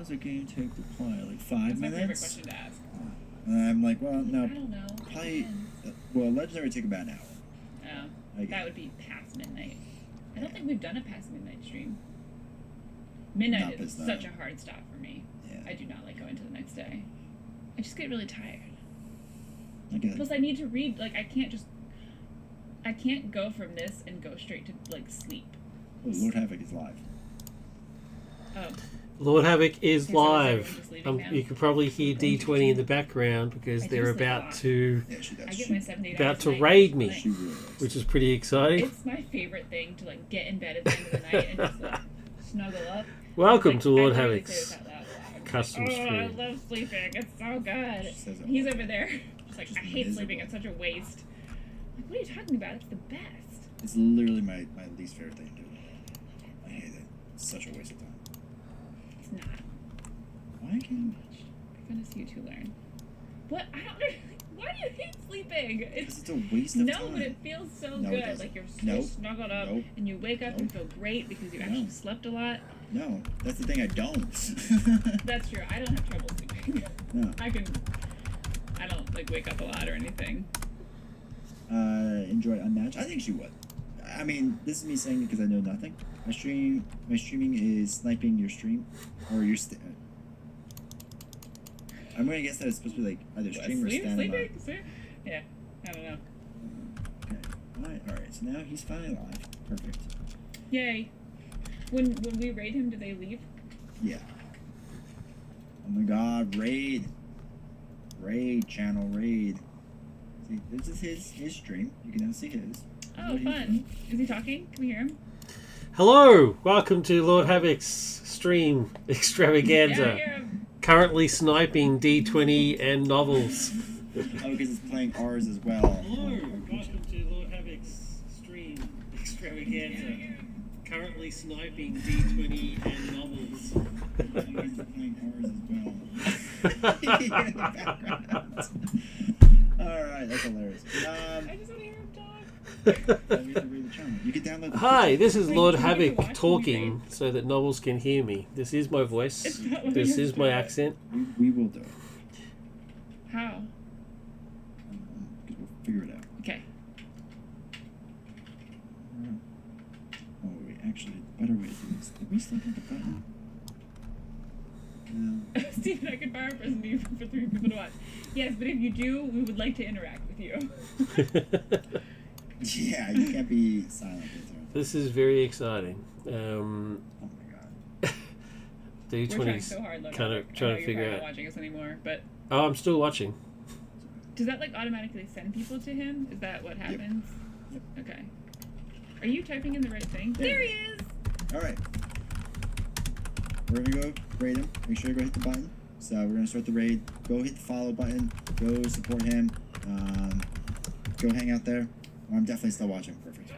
does a game take to play? Like 5 That's minutes? my favorite question to ask. And I'm like, well, no. I don't know. Probably. Well, Legendary take about an hour. Oh, that would be past midnight. I don't think we've done a past midnight stream. Midnight is such a hard stop for me. Yeah. I do not like going to the next day. I just get really tired. I get it. Plus, I need to read. Like, I can't go from this and go straight to like sleep. Oh, Lord Havoc is live. Oh. Lord Havoc is Okay, so live. is everyone just leaving You can probably hear D20 in the background because they're about to I get my 7 to 8 about hours to a night. raid me, She really is. which is pretty exciting. It's my favorite thing to like get in bed at the end of the night and just like snuggle up. Welcome Like, to Lord I literally Havoc's say this out loud a lot. custom I stream. love sleeping. It's so good. She says it He's all. over there. Just like, I hate miserable. sleeping. It's such a waste. Like, what are you talking about? It's the best. It's literally my least favorite thing to do. I hate it. It's such a waste of time. It's not. Why can't... You're gonna see you two learn. What? I don't know. Why do you hate sleeping? Because it's a waste of time. No, but it feels so No, it good. doesn't. Like you're so Nope. snuggled up Nope. and you wake up and Nope. feel great because you No. actually slept a lot. No, that's the thing I don't. That's true. I don't have trouble sleeping. No. I don't like wake up a lot or anything. Enjoy Unmatched? I think she would. I mean, this is me saying it because I know nothing. My streaming is sniping your stream, or your I'm gonna guess that it's supposed to be like either stream or stand by. Sleeping? Yeah. I don't know. Okay. Alright, so now he's finally alive. Perfect. Yay. When we raid him, do they leave? Yeah. Oh my god, raid. Raid, channel, raid. See, this is his stream. You can now see his. Oh, What he's fun. doing. Is he talking? Can we hear him? Hello, welcome to Lord Havoc's stream Yeah, I extravaganza. hear him. Currently sniping D20 and novels. Oh, because it's playing ours as well. Hello, welcome to Lord Havoc's stream extravaganza. Currently sniping D20 and novels. He's playing ours as well. In the background. Alright, that's hilarious. I just want to hear him talk. We have to read the channel. You can download the Hi, this is Wait, Lord can we be Havoc watching talking so that novels can hear me. This is my voice. It's not what This you're is my doing. accent. We will do it. How? Because we'll figure it out. Okay. Oh, wait, actually, the better way to do this. Did we still hit the button? No. Steven, I could borrow a present to you for 3 people to watch. Yes, but if you do, we would like to interact with you. Yeah, you can't be silent. This is very exciting. Oh my god. We're trying D20's so hard, Logan. kind of I know trying to you're figure probably out. not watching us anymore, but Oh, I'm still watching. does that like automatically send people to him? Is that what happens? Yep. Okay. Are you typing in the right thing? There. There he is! Alright. We're gonna go raid him. Make sure you go hit the button. So we're gonna start the raid. Go hit the follow button. Go support him. Go hang out there. Oh, I'm definitely still watching. Perfect.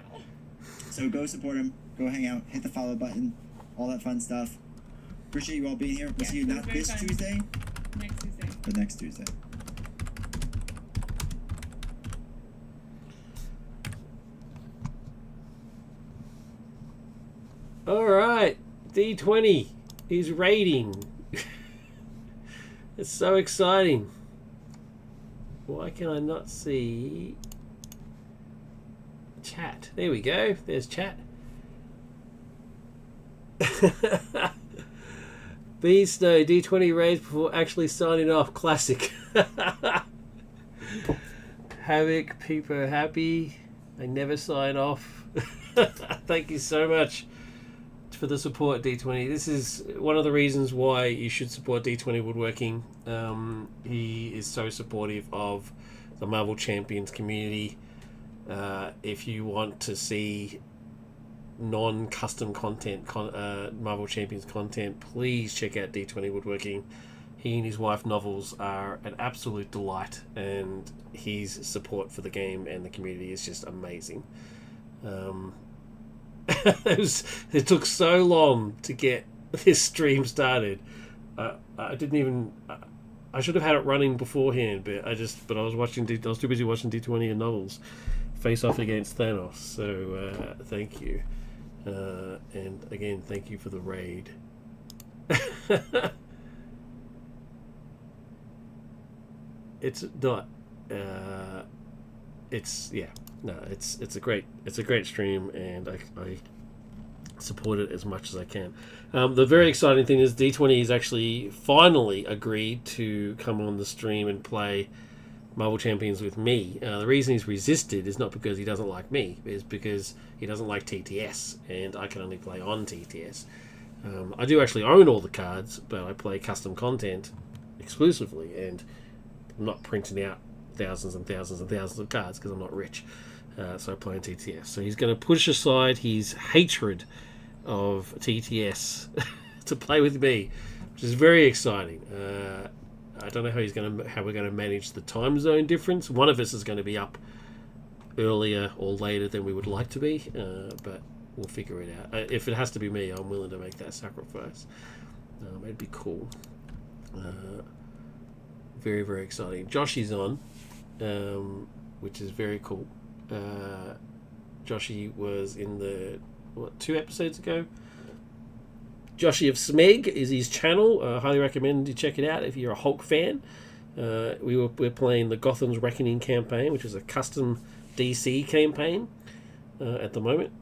So go support him. Go hang out. Hit the follow button. All that fun stuff. Appreciate you all being here. We'll Yes, see you it was not very this fun. Tuesday, Next Tuesday. but next Tuesday. Alright, D20 is raiding. It's so exciting. Why can I not see chat? There we go. There's chat. Beast no D20 raids before actually signing off. Classic. Havoc, people happy. I never sign off. Thank you so much for the support, D20. This is one of the reasons why you should support D20 Woodworking. He is so supportive of the Marvel Champions community. If you want to see non-custom content, Marvel Champions content, please check out D20 Woodworking. He and his wife Novels are an absolute delight, and his support for the game and the community is just amazing. It took so long to get this stream started. I didn't even. I should have had it running beforehand, but I was watching. I was too busy watching D20 and Novels face off against Thanos. So thank you, and again, thank you for the raid. it's not. It's a great stream, and I support it as much as I can. The very exciting thing is D20 has actually finally agreed to come on the stream and play Marvel Champions with me. The reason he's resisted is not because he doesn't like me, it's because he doesn't like TTS, and I can only play on TTS. I do actually own all the cards, but I play custom content exclusively, and I'm not printing out thousands and thousands and thousands of cards because I'm not rich. So I play on TTS. So he's going to push aside his hatred of TTS to play with me, which is very exciting. I don't know how we're going to manage the time zone difference. One of us is going to be up earlier or later than we would like to be, but we'll figure it out. If it has to be me, I'm willing to make that sacrifice. It'd be cool. Very, very exciting. Joshie's on, which is very cool. Joshie was in the 2 episodes ago. Joshie of Smeg is his channel. Highly recommend you check it out if you're a Hulk fan. We're playing the Gotham's Reckoning campaign, which is a custom DC campaign at the moment.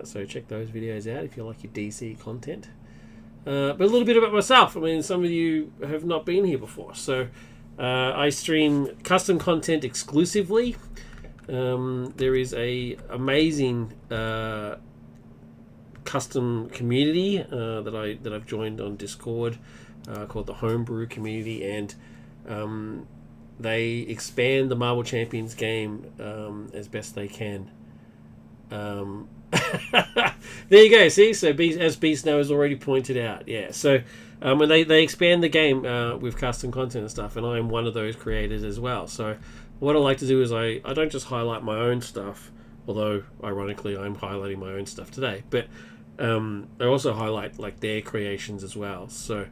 So check those videos out if you like your DC content. But a little bit about myself. I mean, some of you have not been here before. So I stream custom content exclusively. There is a amazing custom community that I've joined on Discord called the Homebrew Community, and they expand the Marvel Champions game as best they can. There you go. See, so as Beast Now has already pointed out, yeah. So when they expand the game with custom content and stuff, and I am one of those creators as well. So what I like to do is I don't just highlight my own stuff, although ironically I'm highlighting my own stuff today, but I also highlight like their creations as well. So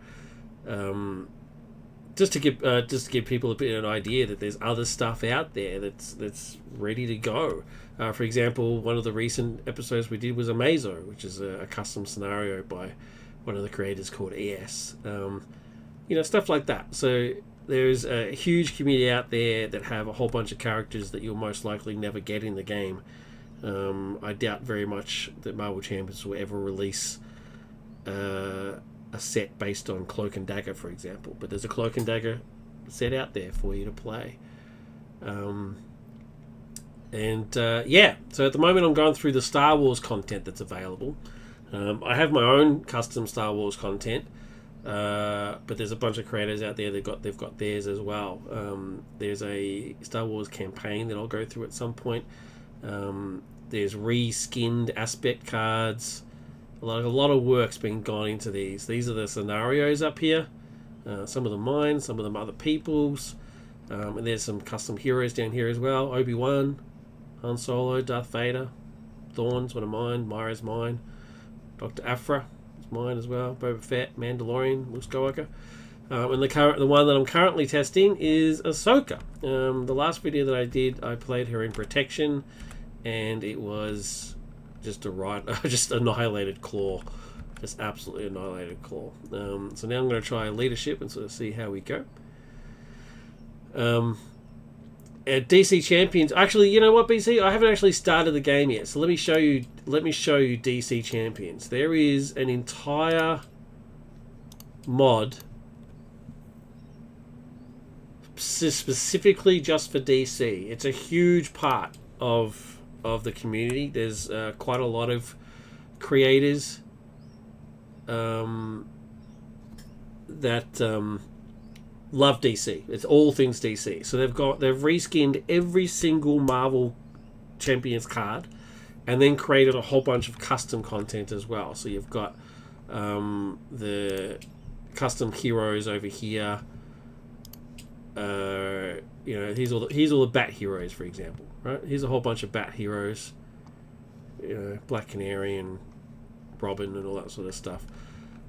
just to give people a bit of an idea that there's other stuff out there that's ready to go. For example, one of the recent episodes we did was Amazo, which is a custom scenario by one of the creators called ES. Stuff like that. So there's a huge community out there that have a whole bunch of characters that you'll most likely never get in the game. I doubt very much that Marvel Champions will ever release a set based on Cloak and Dagger, for example. But there's a Cloak and Dagger set out there for you to play. So at the moment I'm going through the Star Wars content that's available. I have my own custom Star Wars content, but there's a bunch of creators out there they've got theirs as well. There's a Star Wars campaign that I'll go through at some point. There's reskinned aspect cards. A lot of work's been gone into these. These are the scenarios up here. Some of them mine, some of them other people's. And there's some custom heroes down here as well. Obi-Wan, Han Solo, Darth Vader, Thorns, one of mine. Myra's mine. Dr. Aphra is mine as well. Boba Fett, Mandalorian, Luke Skywalker. And the one that I'm currently testing is Ahsoka. The last video that I did, I played her in Protection, and it was just just annihilated Claw. Just absolutely annihilated Claw. So now I'm going to try Leadership and sort of see how we go. At DC Champions, actually, you know what, BC? I haven't actually started the game yet, so let me show you DC Champions. There is an entire mod specifically just for DC. It's a huge part of the community. There's quite a lot of creators that love DC. It's all things DC. So they've reskinned every single Marvel Champions card, and then created a whole bunch of custom content as well. So you've got the custom heroes over here. Here's all the Bat heroes, for example. Right? Here's a whole bunch of Bat heroes. Black Canary and Robin and all that sort of stuff.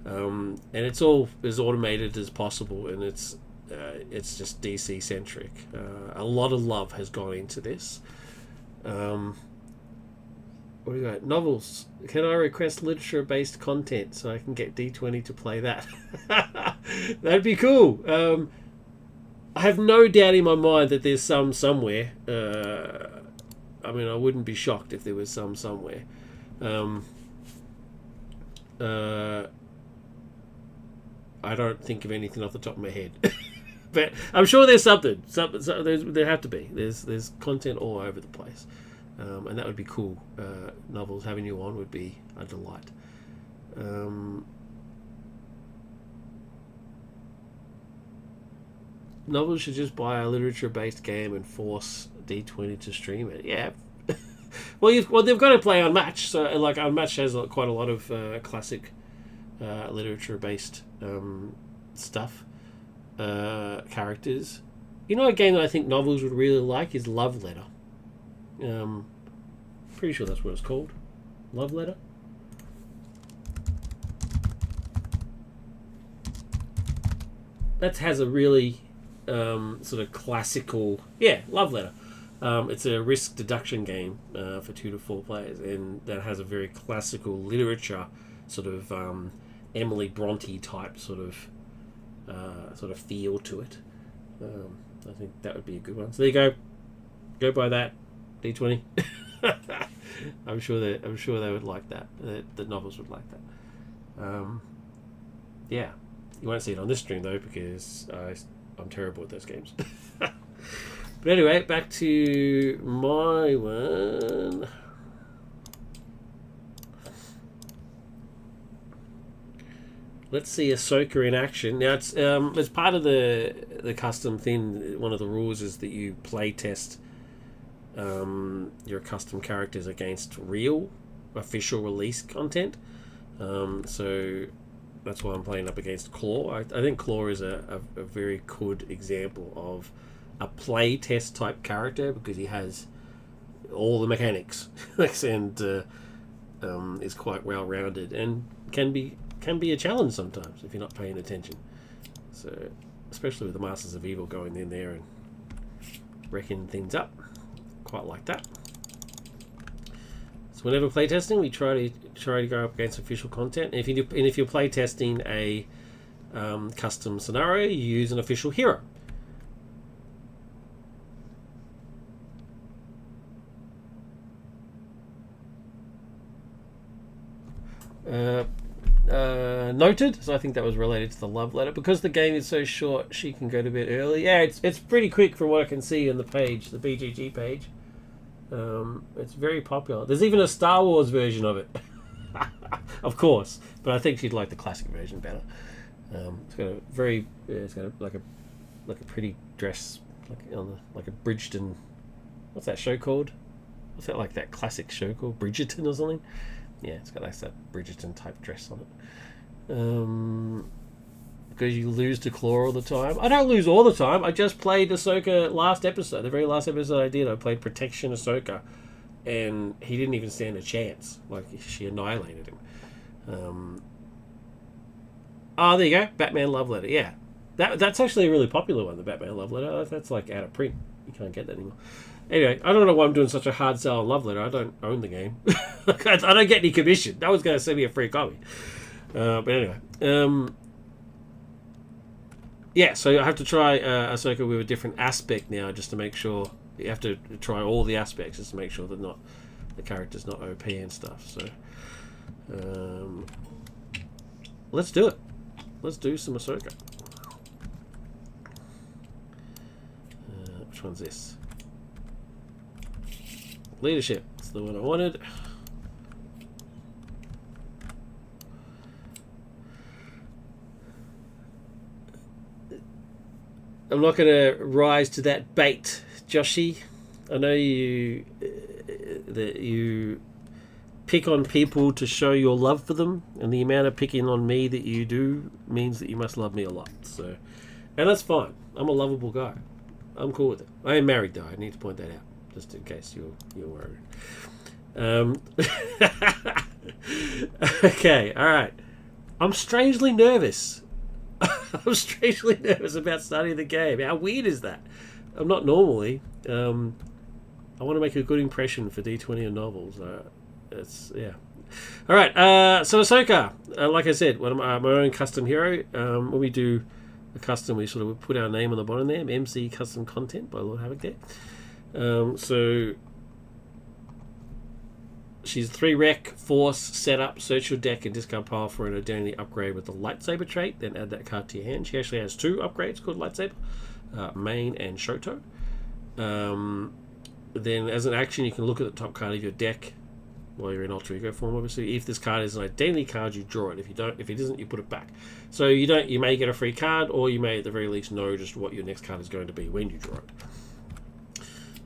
And it's all as automated as possible, and it's just DC centric. A lot of love has gone into this. What do we got? Novels. Can I request literature-based content so I can get D20 to play that? That'd be cool. I have no doubt in my mind that there's some somewhere. I mean, I wouldn't be shocked if there was some somewhere. I don't think of anything off the top of my head. But I'm sure there's something. There have to be. There's content all over the place. And that would be cool. Novels, having you on would be a delight. Novels should just buy a literature-based game and force D20 to stream it. Yeah. Well, they've got to play Unmatched. So, like, Unmatched has quite a lot of classic literature-based stuff, characters. You know, a game that I think Novels would really like is Love Letter. Pretty sure that's what it's called. Love Letter. That has a really sort of classical... Yeah, Love Letter. It's a risk deduction game for 2 to 4 players, and that has a very classical literature sort of Emily Bronte type sort of feel to it. I think that would be a good one. So there you go. Go buy that D20. I'm sure they would like that. The Novels would like that. Yeah, you won't see it on this stream though because I'm terrible at those games. But anyway, back to my one. Let's see Ahsoka in action. Now, it's as part of the custom thing, one of the rules is that you play test your custom characters against real, official release content. So that's why I'm playing up against Claw. I think Claw is a very good example of a play test type character because he has all the mechanics and is quite well rounded and can be a challenge sometimes if you're not paying attention. So especially with the Masters of Evil going in there and wrecking things up, quite like that. So whenever playtesting, we try to go up against official content. And if you're playtesting a custom scenario, you use an official hero. Noted. So I think that was related to the Love Letter. Because the game is so short, she can go to bed early. Yeah, it's pretty quick from what I can see on the page, the BGG page. It's very popular. There's even a Star Wars version of it. Of course. But I think she'd like the classic version better. It's got a very... it's got like a pretty dress, like a Bridgerton... What's that show called? What's that, like that classic show called? Bridgerton or something? Yeah, it's got like that Bridgerton type dress on it. Because you lose to Claw all the time. I don't lose all the time. I just played Ahsoka last episode. The very last episode I did, I played Protection Ahsoka. And he didn't even stand a chance. Like, she annihilated him. Oh, there you go. Batman Love Letter. Yeah. That's actually a really popular one, the Batman Love Letter. That's like out of print. You can't get that anymore. Anyway, I don't know why I'm doing such a hard sell on Love Letter. I don't own the game. I don't get any commission. No one's going to send me a free copy. But anyway. Yeah, so I have to try Ahsoka with a different aspect now just to make sure. You have to try all the aspects just to make sure that the character's not OP and stuff. So let's do it. Let's do some Ahsoka. Which one's this? Leadership. That's the one I wanted. I'm not going to rise to that bait, Joshie. I know that you pick on people to show your love for them, and the amount of picking on me that you do means that you must love me a lot. So, and that's fine. I'm a lovable guy. I'm cool with it. I am married, though. I need to point that out, just in case you're worried. Okay, all right. I'm strangely nervous. I'm strangely nervous about starting the game. How weird is that? I'm not normally. I want to make a good impression for D20 and novels. Yeah. All right. So Ahsoka, like I said, my own custom hero. When we do a custom. We sort of put our name on the bottom there, MC Custom Content by Lord Havoc there. So she's 3 rec, force, setup, search your deck and discard pile for an identity upgrade with the lightsaber trait, then add that card to your hand. She actually has 2 upgrades called lightsaber, main and Shoto. Then as an action, you can look at the top card of your deck while you're in alter ego form. Obviously, if this card is an identity card, you draw it. If it isn't, you put it back. So you may get a free card, or you may at the very least know just what your next card is going to be when you draw it.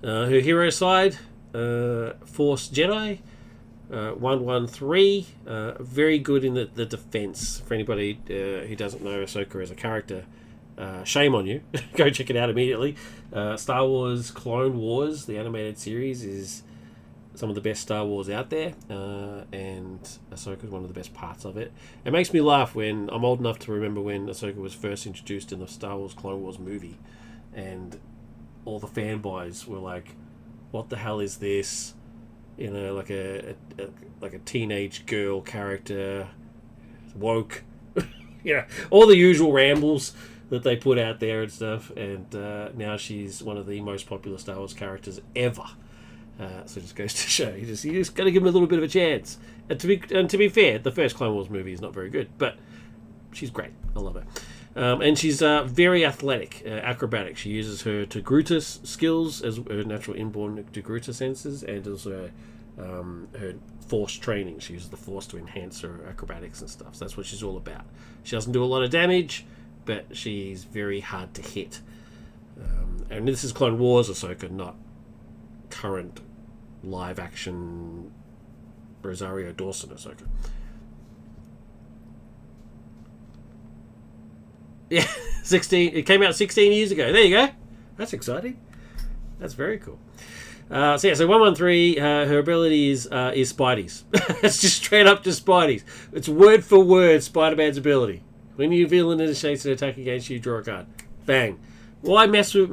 Her hero side, Force Jedi, 1/1/3, very good in the defense. For anybody who doesn't know Ahsoka as a character, shame on you. Go check it out immediately. Star Wars Clone Wars, the animated series, is some of the best Star Wars out there, and Ahsoka is one of the best parts of it. It makes me laugh when I'm old enough to remember when Ahsoka was first introduced in the Star Wars Clone Wars movie, and all the fanboys were like, "What the hell is this?" You know, like a teenage girl character, woke, you know, all the usual rambles that they put out there and stuff. And now she's one of the most popular Star Wars characters ever. So it just goes to show you just got to give him a little bit of a chance. And to be fair, the first Clone Wars movie is not very good, but she's great. I love her. And she's very athletic, acrobatic. She uses her Togruta skills as her natural inborn Togruta senses, and also her force training. She uses the force to enhance her acrobatics and stuff. So that's what she's all about. She doesn't do a lot of damage, but she's very hard to hit. And this is Clone Wars Ahsoka, not current live action Rosario Dawson Ahsoka. Yeah, 16. It came out 16 years ago. There you go. That's exciting. That's very cool. So 1/1/3. Her ability is Spidey's. It's just straight up just Spidey's. It's word for word Spider-Man's ability. When your villain initiates an attack against you, draw a card. Bang. Why mess around?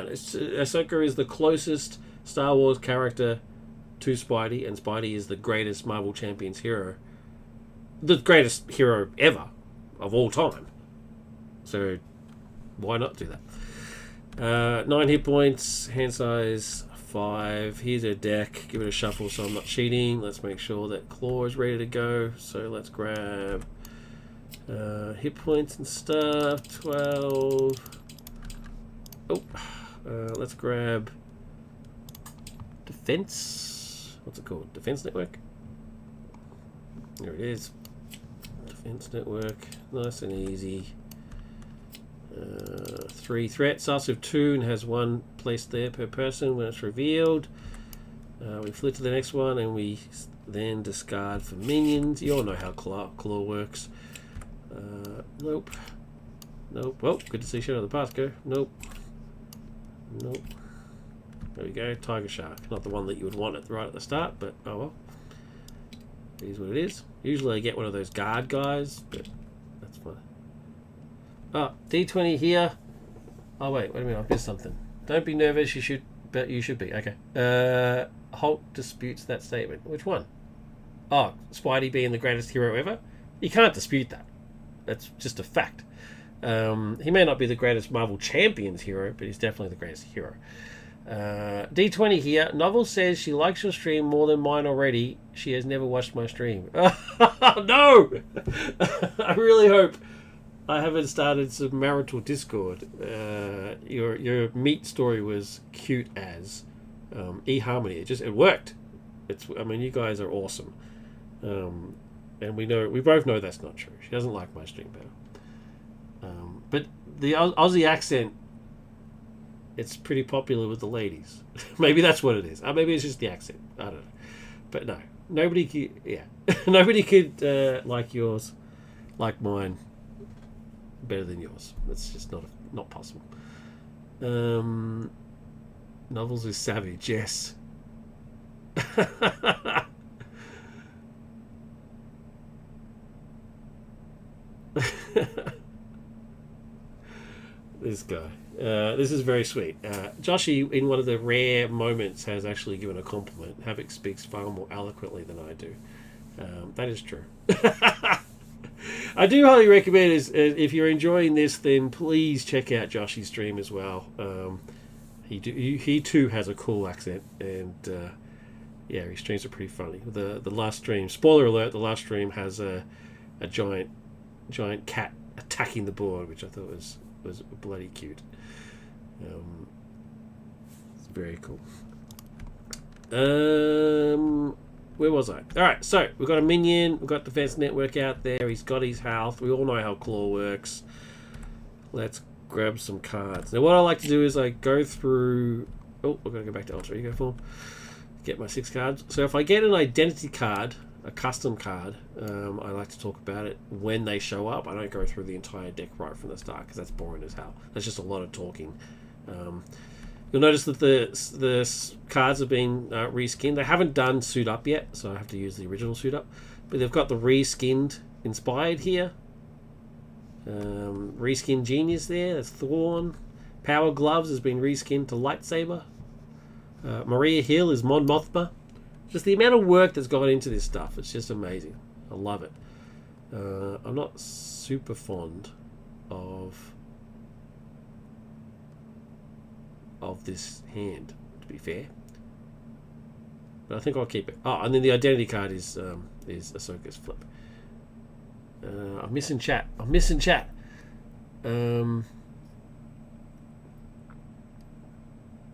Ahsoka is the closest Star Wars character to Spidey, and Spidey is the greatest Marvel Champions hero, the greatest hero ever of all time. So why not do that? 9 hit points, hand size 5. Here's her deck. Give it a shuffle so I'm not cheating. Let's make sure that Claw is ready to go. So let's grab hit points and stuff. 12. Oh, let's grab Defense. What's it called? Defense Network. There it is. Defense Network. Nice and easy. 3 threats. Starts with 2 and has 1 placed there per person when it's revealed. We flip to the next one and we then discard for minions. You all know how claw works. Nope. Well, good to see Shadow of the Past go. Nope. There we go. Tiger Shark. Not the one that you would want right at the start, but oh well. It is what it is. Usually I get one of those guard guys, but that's fine. Oh, D20 here. Oh wait a minute, I've missed something. Don't be nervous, you should be. Okay. Holt disputes that statement. Which one? Oh, Spidey being the greatest hero ever? You can't dispute that. That's just a fact. He may not be the greatest Marvel Champions hero, but he's definitely the greatest hero. D20 here. Novel says she likes your stream more than mine already. She has never watched my stream. No! I really hope I haven't started some marital discord. Your meat story was cute as eHarmony. It worked. You guys are awesome. And we both know that's not true. She doesn't like my stream better. But the Aussie accent, it's pretty popular with the ladies. Maybe that's what it is. Maybe it's just the accent. I don't know. But no, nobody could like yours, like mine, better than yours. That's just not possible. Novels is savage, yes. This guy. This is very sweet. Joshie, in one of the rare moments, has actually given a compliment. Havoc speaks far more eloquently than I do. That is true. I do highly recommend if you're enjoying this, then please check out Joshie's stream as well. He too has a cool accent, and yeah, his streams are pretty funny. The last stream, spoiler alert, the last stream has a giant cat attacking the board, which I thought was bloody cute. It's very cool. Where was I? Alright, so we've got a minion, we've got Defense Network out there, he's got his health, we all know how Claw works. Let's grab some cards. Now what I like to do is I go through... Oh, I've got to go back to Alter Ego form. Get my 6 cards. So if I get an identity card, a custom card, I like to talk about it when they show up. I don't go through the entire deck right from the start because that's boring as hell. That's just a lot of talking. You'll notice that the cards have been reskinned. They haven't done Suit Up yet, so I have to use the original Suit Up. But they've got the reskinned Inspired here. Reskinned Genius there. That's Thorn. Power Gloves has been reskinned to Lightsaber. Maria Hill is Mon Mothma. Just the amount of work that's gone into this stuff. It's just amazing. I love it. I'm not super fond of this hand, to be fair, but I think I'll keep it. Oh, and then the identity card is Ahsoka's flip. I'm missing chat.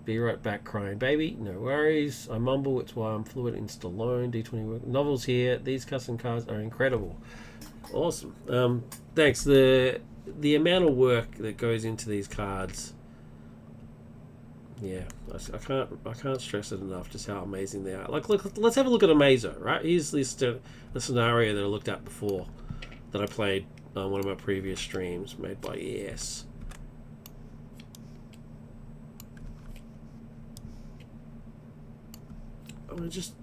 Be right back, crying baby. No worries. I mumble. It's why I'm fluent in Stallone. D20 work. Novels here. These custom cards are incredible. Awesome. Thanks. The amount of work that goes into these cards. Yeah, I can't stress it enough just how amazing they are. Like, look, let's have a look at Amazo, right? Here's the scenario that I looked at before, that I played on one of my previous streams made by ES. I mean, just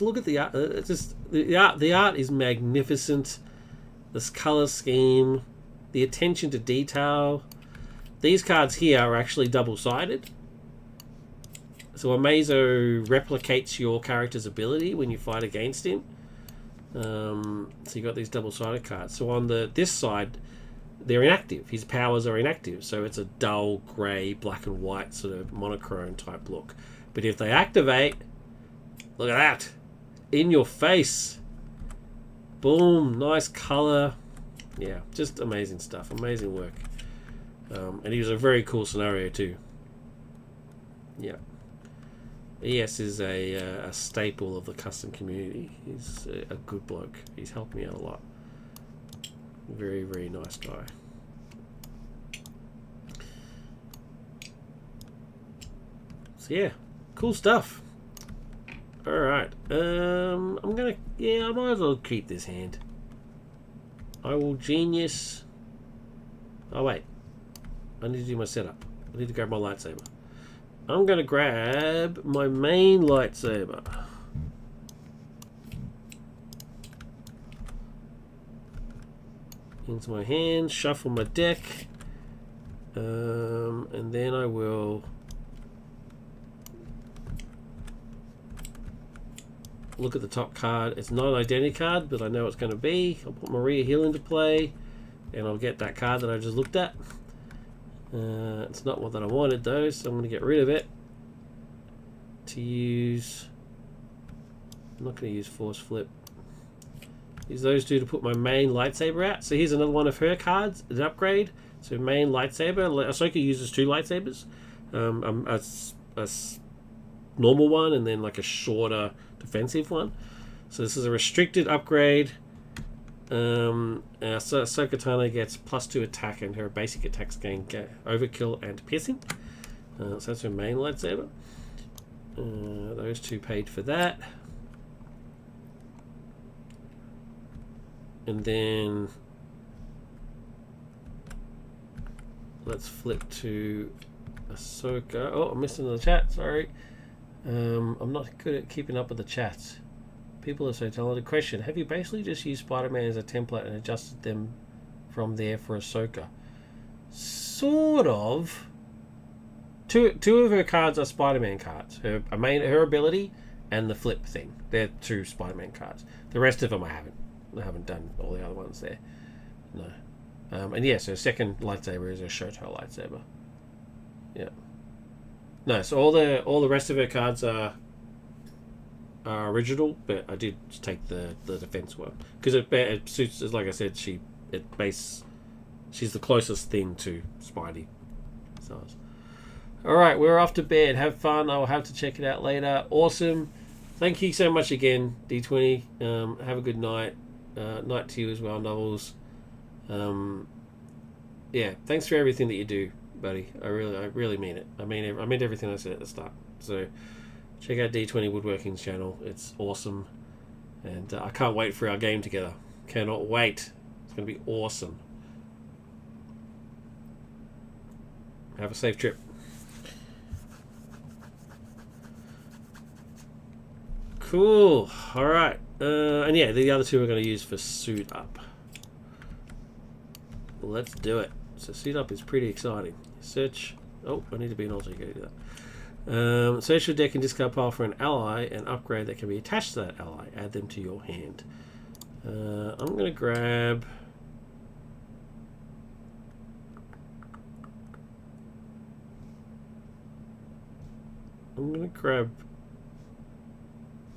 look at the art. The art is magnificent. This color scheme, the attention to detail. These cards here are actually double-sided. So Amazo replicates your character's ability when you fight against him. So you got these double-sided cards. So on this side, they're inactive. His powers are inactive. So it's a dull, grey, black and white sort of monochrome type look. But if they activate, look at that. In your face. Boom. Nice colour. Yeah, just amazing stuff. Amazing work. And he was a very cool scenario too. Yeah. ES is a staple of the custom community. He's a good bloke. He's helped me out a lot. Very, very nice guy. So yeah, cool stuff. Alright. I might as well keep this hand. I will genius. Oh wait. I need to do my setup. I need to grab my lightsaber. I'm going to grab my main lightsaber. Into my hand, shuffle my deck. And then I will look at the top card. It's not an identity card, but I know it's going to be. I'll put Maria Hill into play, and I'll get that card that I just looked at. It's not one that I wanted though, so I'm going to get rid of it. To use... I'm not going to use Force Flip. Use those two to put my main lightsaber out. So here's another one of her cards, an upgrade. So main lightsaber. Ahsoka uses 2 lightsabers. A normal one and then like a shorter defensive one. So this is a restricted upgrade. So Ahsoka Tano gets +2 attack and her basic attacks gain overkill and piercing. So that's her main lightsaber. Those 2 paid for that. And then let's flip to Ahsoka. Oh, I'm missing the chat, sorry. I'm not good at keeping up with the chats. People are so talented. Question: have you basically just used Spider-Man as a template and adjusted them from there for Ahsoka? Sort of. Two of her cards are Spider-Man cards. Her ability and the flip thing. They're 2 Spider-Man cards. The rest of them I haven't. I haven't done all the other ones there. No. And yeah, so second lightsaber is a Shoto lightsaber. Yeah. No, so all the rest of her cards are original, but I did take the defense one because it suits. Like I said, she's the closest thing to Spidey. So, all right, we're off to bed. Have fun. I'll have to check it out later. Awesome. Thank you so much again, D20. Have a good night. Night to you as well, Novels. Yeah, thanks for everything that you do, buddy. I really mean it. I meant everything I said at the start. So check out D20 Woodworking's channel. It's awesome, and I can't wait for our game together. Cannot wait. It's going to be awesome. Have a safe trip. Cool. All right. And yeah, the other two we're going to use for suit up. Let's do it. So suit up is pretty exciting. Search. Oh, I need to be an alter ego to do that. Search your deck and discard pile for an ally and upgrade that can be attached to that ally. Add them to your hand. I'm going to grab...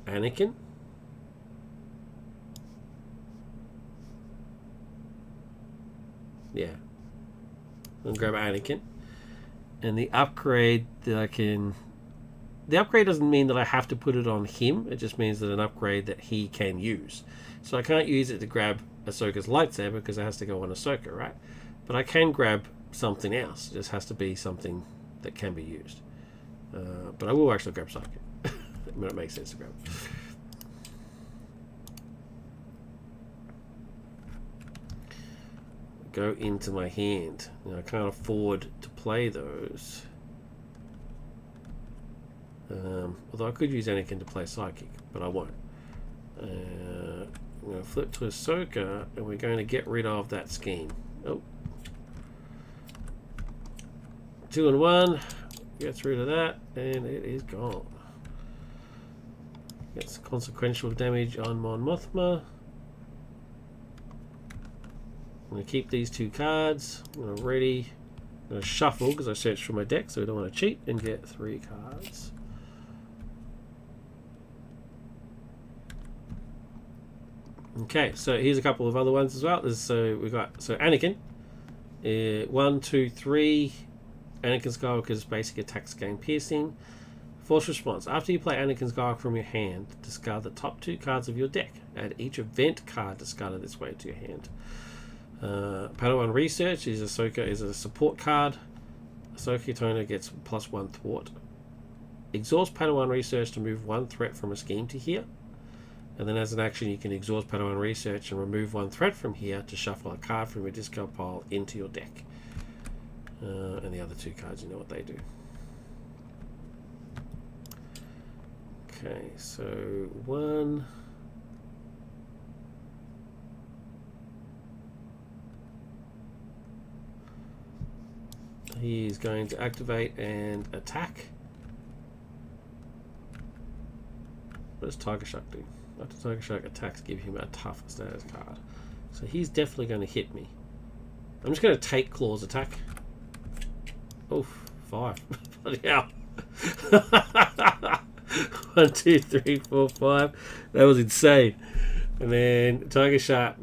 Anakin. Yeah. I'm going to grab Anakin. And the upgrade that I can... The upgrade doesn't mean that I have to put it on him. It just means that an upgrade that he can use. So I can't use it to grab Ahsoka's lightsaber because it has to go on Ahsoka, right? But I can grab something else. It just has to be something that can be used. But I will actually grab Psychic. I mean, it makes sense to grab it. Go into my hand. Now, I can't afford to play those. Although I could use Anakin to play Psychic, but I won't. I'm going to flip to Ahsoka, and we're going to get rid of that scheme. Oh. 2 and 1. Gets rid of that, and it is gone. Gets consequential damage on Mon Mothma. I'm going to keep these 2 cards. I'm going to shuffle because I searched for my deck, so I don't want to cheat, and get 3 cards. Okay, so here's a couple of other ones as well. We've got Anakin. 1, 2, 3. Anakin Skywalker's basic attacks gain piercing. Force response. After you play Anakin Skywalker from your hand, discard the top 2 cards of your deck. Add each event card discarded this way to your hand. Padawan Research is Ahsoka is a support card. Ahsoka Toner gets +1 thwart. Exhaust Padawan Research to move 1 threat from a scheme to here. And then as an action, you can exhaust Padawan Research and remove 1 threat from here to shuffle a card from your discard pile into your deck. And the other 2 cards, you know what they do. Okay, so 1. He's going to activate and attack. What does Tiger Shark do? After Tiger Shark attacks, give him a tough status card. So he's definitely going to hit me. I'm just going to take Claw's attack. Oh, 5. Bloody hell. 1, 2, 3, 4, 5. That was insane. And then Tiger Shark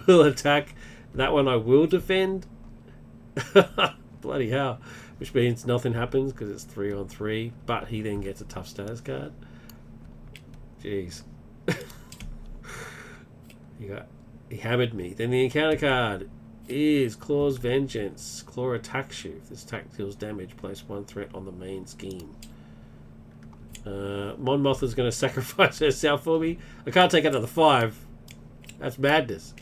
will attack. That one I will defend. Bloody hell. Which means nothing happens because it's 3 on 3. But he then gets a tough status card. Jeez. He hammered me. Then the encounter card is Claw's Vengeance. Claw attacks you. If this attack deals damage, place 1 threat on the main scheme. Mon Mothma's going to sacrifice herself for me. I can't take another 5. That's madness.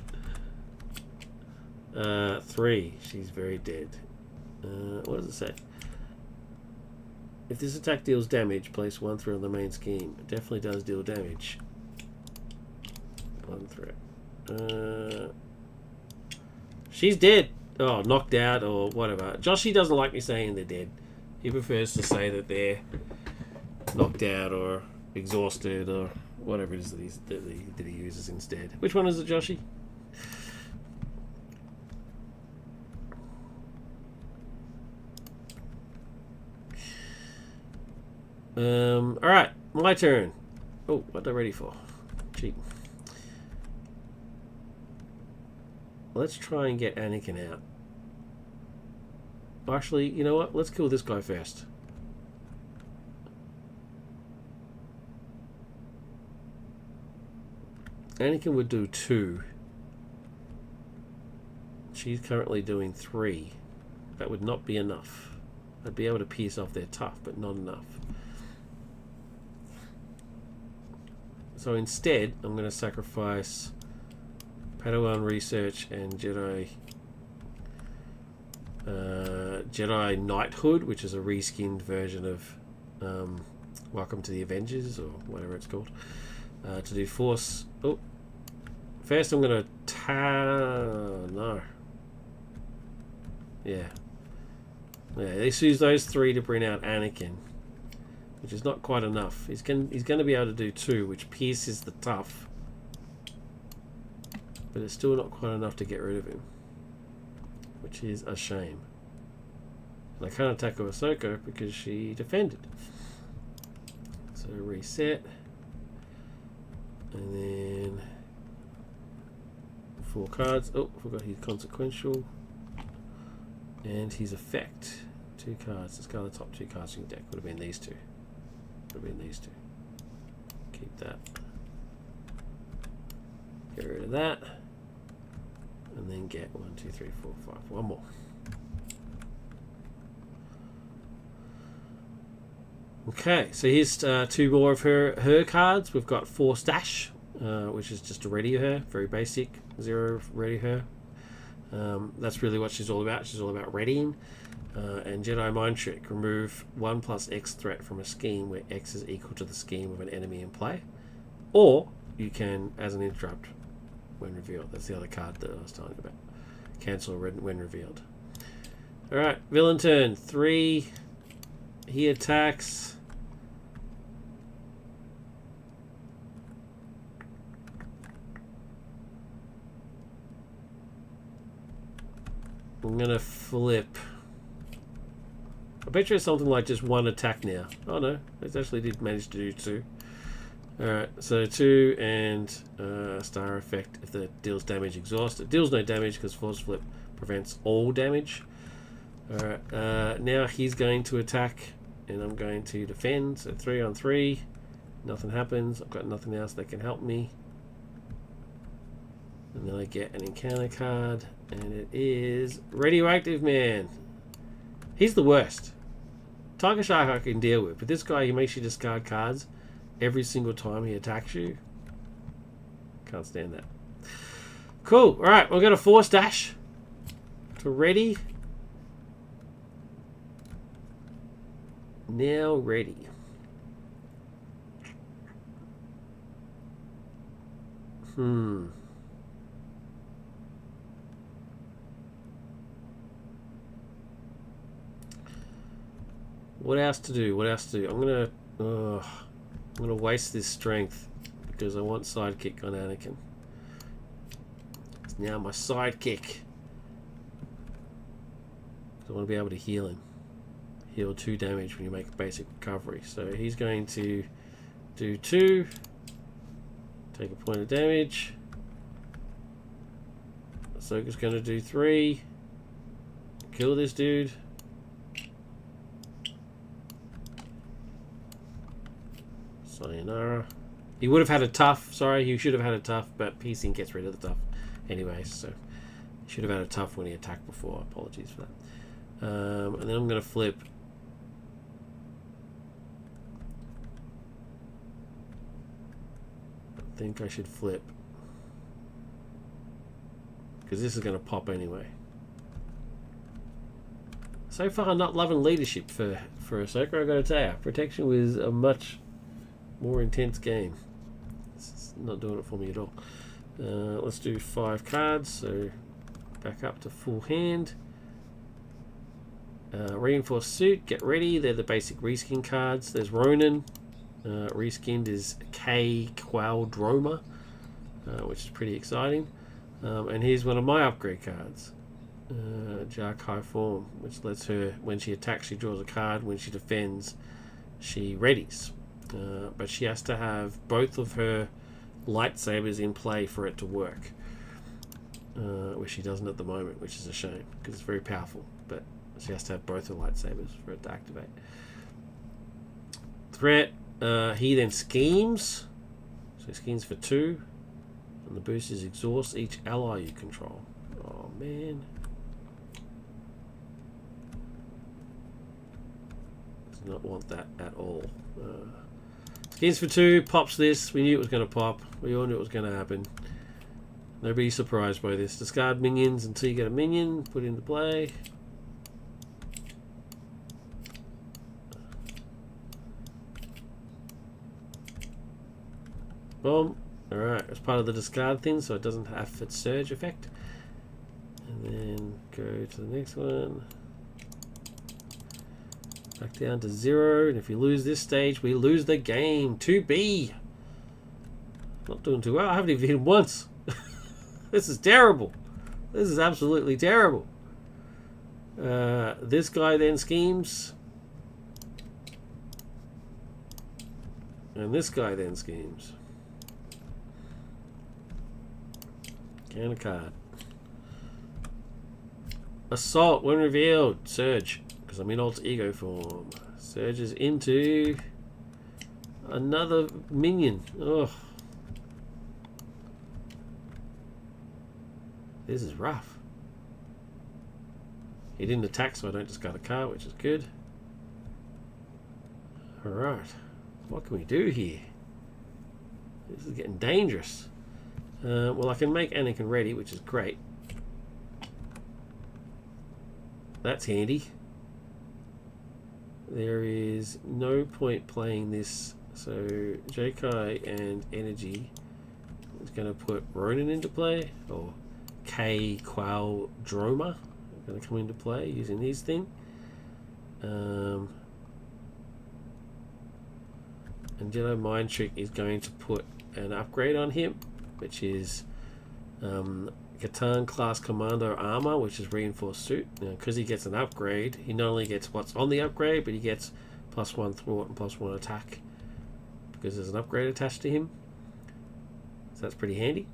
3. She's very dead. What does it say? If this attack deals damage, place 1 threat on the main scheme. It definitely does deal damage. 1 threat. She's dead. Oh, knocked out or whatever. Joshie doesn't like me saying they're dead. He prefers to say that they're knocked out or exhausted or whatever it is that he uses instead. Which one is it, Joshie? Alright, my turn. Oh, what am I ready for? Cheat. Let's try and get Anakin out. Actually, you know what? Let's kill this guy first. Anakin would do 2. She's currently doing 3. That would not be enough. I'd be able to pierce off their tough, but not enough. So instead, I'm going to sacrifice Padawan Research and Jedi Knighthood, which is a reskinned version of Welcome to the Avengers, or whatever it's called, to do Force. Oh, first I'm going to no. Yeah, let's use those 3 to bring out Anakin, which is not quite enough. He's going to be able to do 2, which pierces the tough, but it's still not quite enough to get rid of him, which is a shame. And I can't attack Ahsoka because she defended. So reset, and then 4 cards. Oh, I forgot his consequential and his effect. 2 cards. Let's go to the top 2 cards in your deck. Would have been these 2. Would have been these 2. Keep that. Get rid of that. And then get 1, 2, 3, 4, 5. One more. Okay, so here's 2 more of her cards. We've got Force Dash, which is just to ready her. Very basic. 0 ready her. That's really what she's all about. She's all about readying. And Jedi Mind Trick. Remove 1 + X threat from a scheme where X is equal to the scheme of an enemy in play. Or you can, as an interrupt, when revealed. That's the other card that I was talking about. Cancel when revealed. Alright, villain turn. 3. He attacks. I'm gonna flip. I bet you it's something like just 1 attack now. Oh no, it actually did manage to do 2. Alright, so 2 and star effect. If the deals damage, exhaust. It deals no damage because force flip prevents all damage. Alright, now he's going to attack and I'm going to defend. So 3 on 3. Nothing happens. I've got nothing else that can help me. And then I get an encounter card, and it is Radioactive Man. He's the worst. Tiger Shark I can deal with, but this guy, he makes you discard cards every single time he attacks you. Can't stand that. Cool. Alright, we're going to Force Dash to ready. Now ready. What else to do? What else to do? I'm gonna waste this strength because I want sidekick on Anakin. It's now my sidekick. I want to be able to heal him. Heal 2 damage when you make a basic recovery. So he's going to do 2. Take a point of damage. Ahsoka's going to do 3. Kill this dude. Sayonara. He would have had a tough. Sorry, he should have had a tough, but piercing gets rid of the tough anyway, so he should have had a tough when he attacked before. Apologies for that. And then I'm going to flip. I think I should flip because this is going to pop anyway. So far, I'm not loving leadership for Ahsoka. I've got to tell you, protection was a much more intense game. It's not doing it for me at all. Let's do 5 cards. So back up to full hand. Reinforced suit. Get ready. They're the basic reskin cards. There's Ronin. reskinned is K Qualdroma, which is pretty exciting. And here's one of my upgrade cards, Jark High Form, which lets her, when she attacks, she draws a card. When she defends, she readies. But she has to have both of her lightsabers in play for it to work, which she doesn't at the moment, which is a shame because it's very powerful. But she has to have both her lightsabers for it to activate. Threat. He then schemes. So he schemes for 2. And the boost is exhaust each ally you control. Oh man. Does not want that at all. Schemes for 2, pops this. We knew it was going to pop. We all knew it was going to happen. Nobody's surprised by this. Discard minions until you get a minion. Put into play. Boom. Alright, it's part of the discard thing, so it doesn't have its surge effect. And then go to the next one. Back down to 0. And if you lose this stage, we lose the game. 2B. Not doing too well. I haven't even hit him once. This is terrible. This is absolutely terrible. This guy then schemes. And this guy then schemes. Can a card. Assault when revealed. Surge. Because I'm in alter ego form. Surges into another minion. Oh. This is rough. He didn't attack, so I don't discard a card, which is good. Alright. What can we do here? This is getting dangerous. Well, I can make Anakin ready, which is great. That's handy. There is no point playing this, so J.K. and Energy is going to put Ronin into play, or K Qualdroma going to come into play using these things. And Jedi Mind Trick is going to put an upgrade on him, which is Catan class Commando armor, which is reinforced suit. Now, because he gets an upgrade, he not only gets what's on the upgrade, but he gets +1 thwart and +1 attack because there's an upgrade attached to him. So that's pretty handy.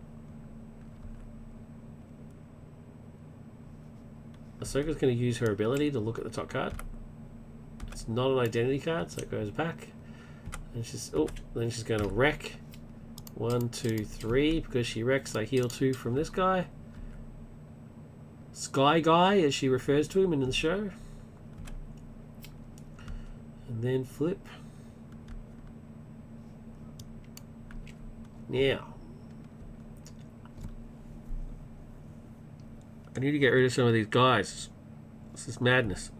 Ahsoka's going to use her ability to look at the top card. It's not an identity card, so it goes back. And then she's going to wreck 1, 2, 3. Because she wrecks, I heal 2 from this guy. Sky Guy, as she refers to him in the show. And then flip. Now, I need to get rid of some of these guys. This is madness.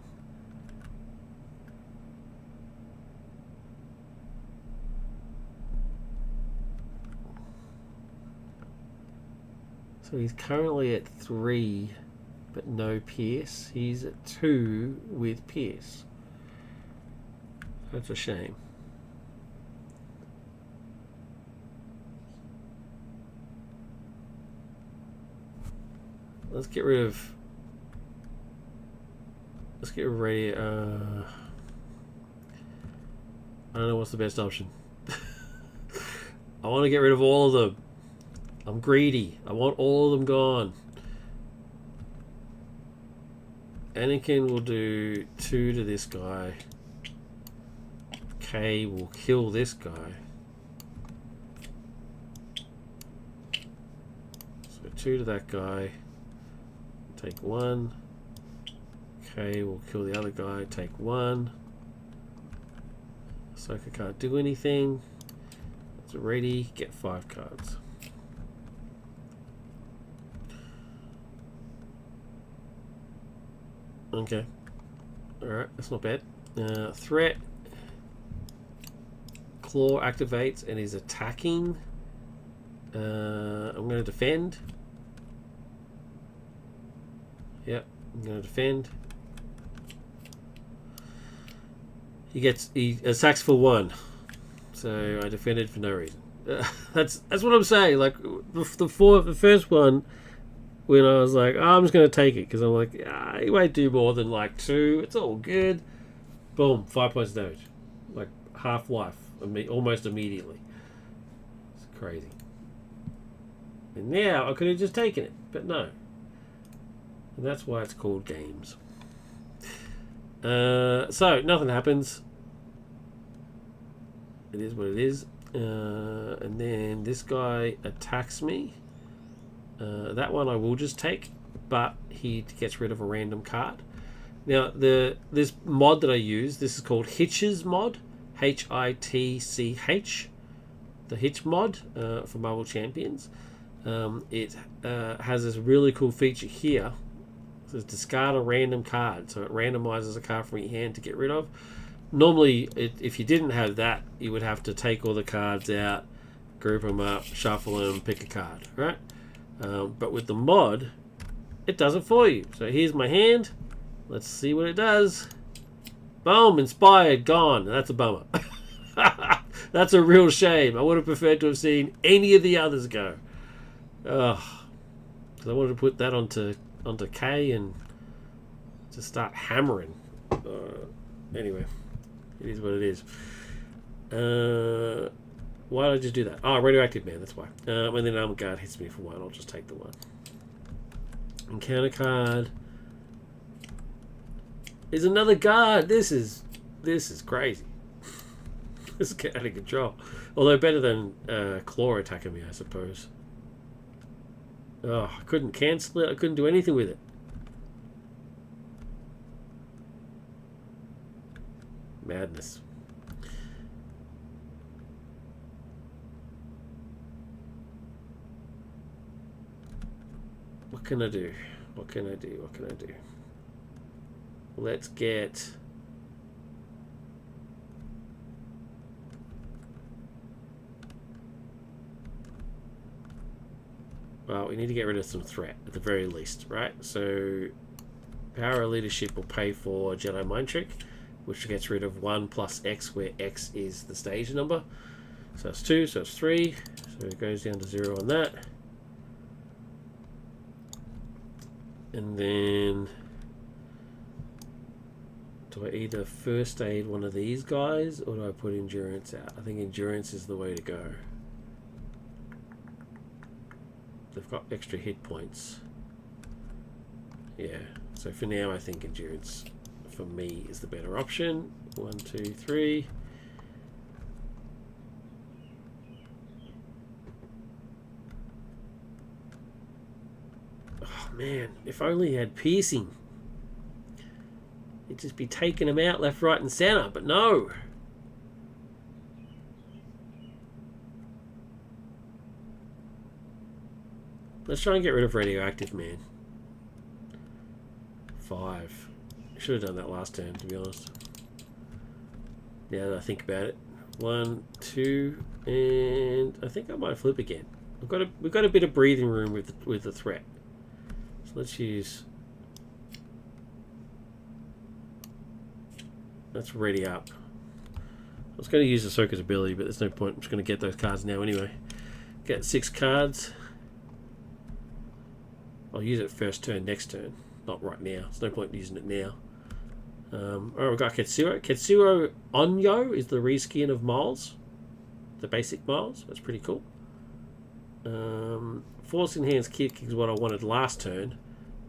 So he's currently at 3, but no Pierce. He's at 2 with Pierce. That's a shame. Let's get rid of. Let's get rid of. I don't know what's the best option. I want to get rid of all of them. I'm greedy. I want all of them gone. Anakin will do 2 to this guy. K will kill this guy. So 2 to that guy. Take 1. K will kill the other guy. Take 1. Ahsoka can't do anything. It's ready. Get 5 cards. Okay. Alright, that's not bad. Threat. Claw activates and is attacking. I'm going to defend. Yep, I'm going to defend. He attacks for 1. So I defended for no reason. That's what I'm saying. Like the first one, when I was like, oh, I'm just going to take it because I'm like, he won't do more than like 2. It's all good. Boom, 5 points of damage, like half life, almost immediately. It's crazy. And now I could have just taken it, but no. And that's why it's called games. So nothing happens. It is what it is. And then this guy attacks me. That one I will just take, but he gets rid of a random card. Now this mod that I use, this is called Hitch's mod, HITCH, the Hitch mod for Marvel Champions. It has this really cool feature here. It says discard a random card, so it randomizes a card from your hand to get rid of. Normally, if you didn't have that, you would have to take all the cards out, group them up, shuffle them, pick a card, right? But with the mod, it does it for you. So here's my hand. Let's see what it does. Boom, inspired, gone. That's a bummer. That's a real shame. I would have preferred to have seen any of the others go. Ugh. Because I wanted to put that onto K and to start hammering. Anyway, it is what it is. Why did I just do that? Oh, radioactive man, that's why. And then armor guard hits me for 1. I'll just take the 1. Encounter card is another guard. This is crazy. This is getting out of control. Although better than claw attacking me, I suppose. Oh, I couldn't cancel it. I couldn't do anything with it. Madness. What can I do? What can I do? What can I do? Let's get... Well, we need to get rid of some threat, at the very least, right? So, power of leadership will pay for Jedi Mind Trick, which gets rid of 1 plus X, where X is the stage number. So that's 2, so it's 3. So it goes down to 0 on that. And then... do I either first aid one of these guys, or do I put endurance out? I think endurance is the way to go. They've got extra hit points. Yeah, so for now I think endurance for me is the better option. 1, 2, 3. Oh man, if only he had piercing. He'd just be taking them out left, right and center, but no. Let's try and get rid of radioactive man. 5. Should have done that last turn, to be honest. Now that I think about it. 1, 2, and I think I might flip again. We've got a bit of breathing room with the threat. So let's use... Let's ready up. I was going to use Ahsoka's ability, but there's no point. I'm just going to get those cards now anyway. Get 6 cards. I'll use it first turn, next turn. Not right now. There's no point in using it now. Alright, we've got Ketsuo. Ketsuo Onyo is the reskin of Miles. The basic Miles. That's pretty cool. Force Enhanced Kick is what I wanted last turn,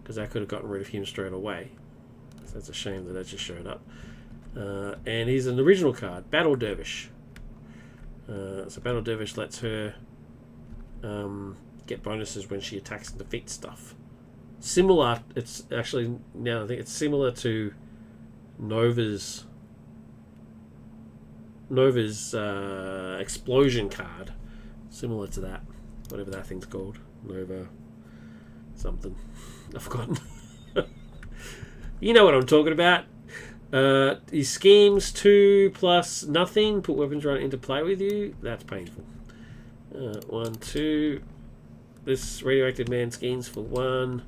because I could have gotten rid of him straight away. So that's a shame that just showed up. And he's an original card, Battle Dervish. So Battle Dervish lets her get bonuses when she attacks and defeats stuff. Similar, it's actually, now I think it's similar to Nova's explosion card. Similar to that, whatever that thing's called. Nova something. I've forgotten. You know what I'm talking about. He schemes 2 plus nothing. Put weapons right into play with you. That's painful. 1, 2. This radioactive man schemes for 1,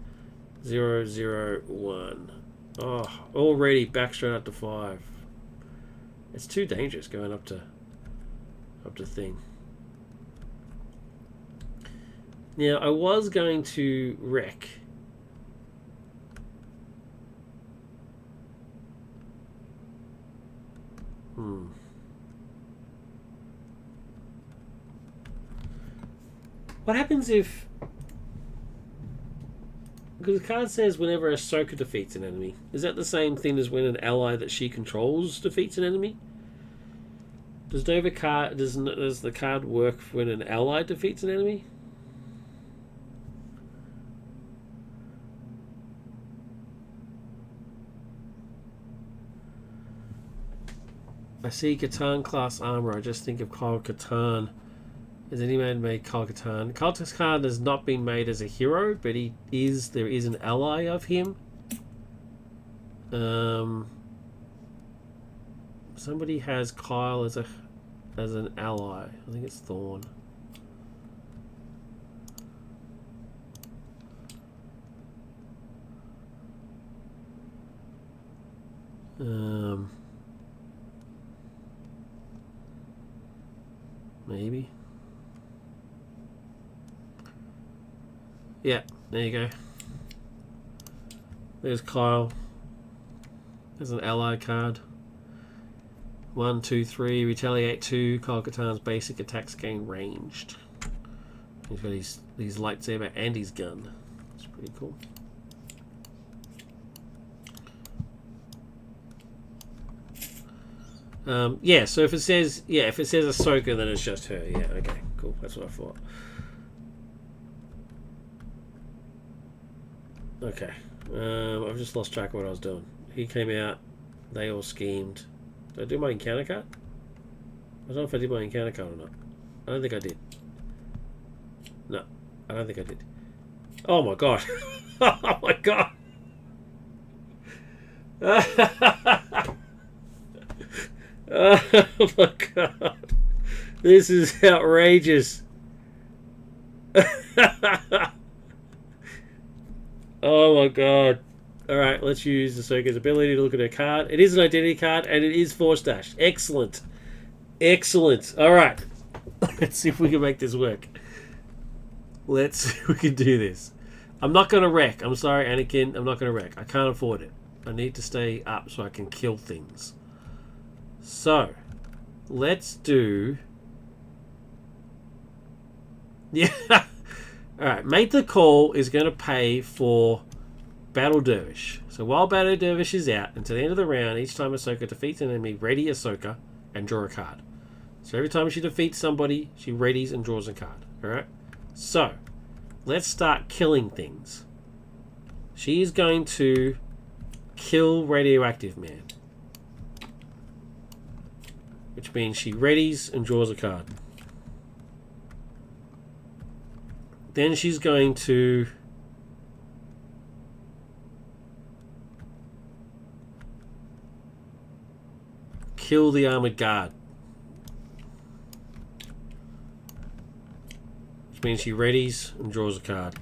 0, 0, 1. Oh, already back straight up to 5. It's too dangerous going up to of the thing. Now, I was going to wreck. What happens if... Because the card says whenever Ahsoka defeats an enemy. Is that the same thing as when an ally that she controls defeats an enemy? Does the card work when an ally defeats an enemy? I see Katarn class armor. I just think of Kyle Katarn. Has anyone made Kyle Katarn? Kyle Katarn has not been made as a hero, but there is an ally of him. Somebody has Kyle as an ally. I think it's Thorn. Maybe. Yeah, there you go. There's Kyle. There's an ally card. 1, 2, 3, retaliate 2. Kyle Katarn's basic attacks gain ranged. He's got his lightsaber and his gun. It's pretty cool. Yeah, so if it says Ahsoka, then it's just her. Yeah, okay, cool. That's what I thought. Okay. I've just lost track of what I was doing. He came out. They all schemed. Did I do my encounter card? I don't know if I did my encounter card or not. I don't think I did. No, I don't think I did. Oh my god. Oh my god. Oh my god. This is outrageous. Oh my god. Alright, let's use Ahsoka's ability to look at her card. It is an identity card and it is Force Dash. Excellent. Excellent. Alright. Let's see if we can make this work. Let's see if we can do this. I'm not going to wreck. I'm sorry, Anakin. I'm not going to wreck. I can't afford it. I need to stay up so I can kill things. So, let's do... Yeah. Alright, Make the Call is going to pay for Battle Dervish. So while Battle Dervish is out, until the end of the round, each time Ahsoka defeats an enemy, ready Ahsoka and draw a card. So every time she defeats somebody, she readies and draws a card. Alright? So, let's start killing things. She is going to kill Radioactive Man. Which means she readies and draws a card. Then she's going to kill the Armored Guard. Which means she readies and draws a card.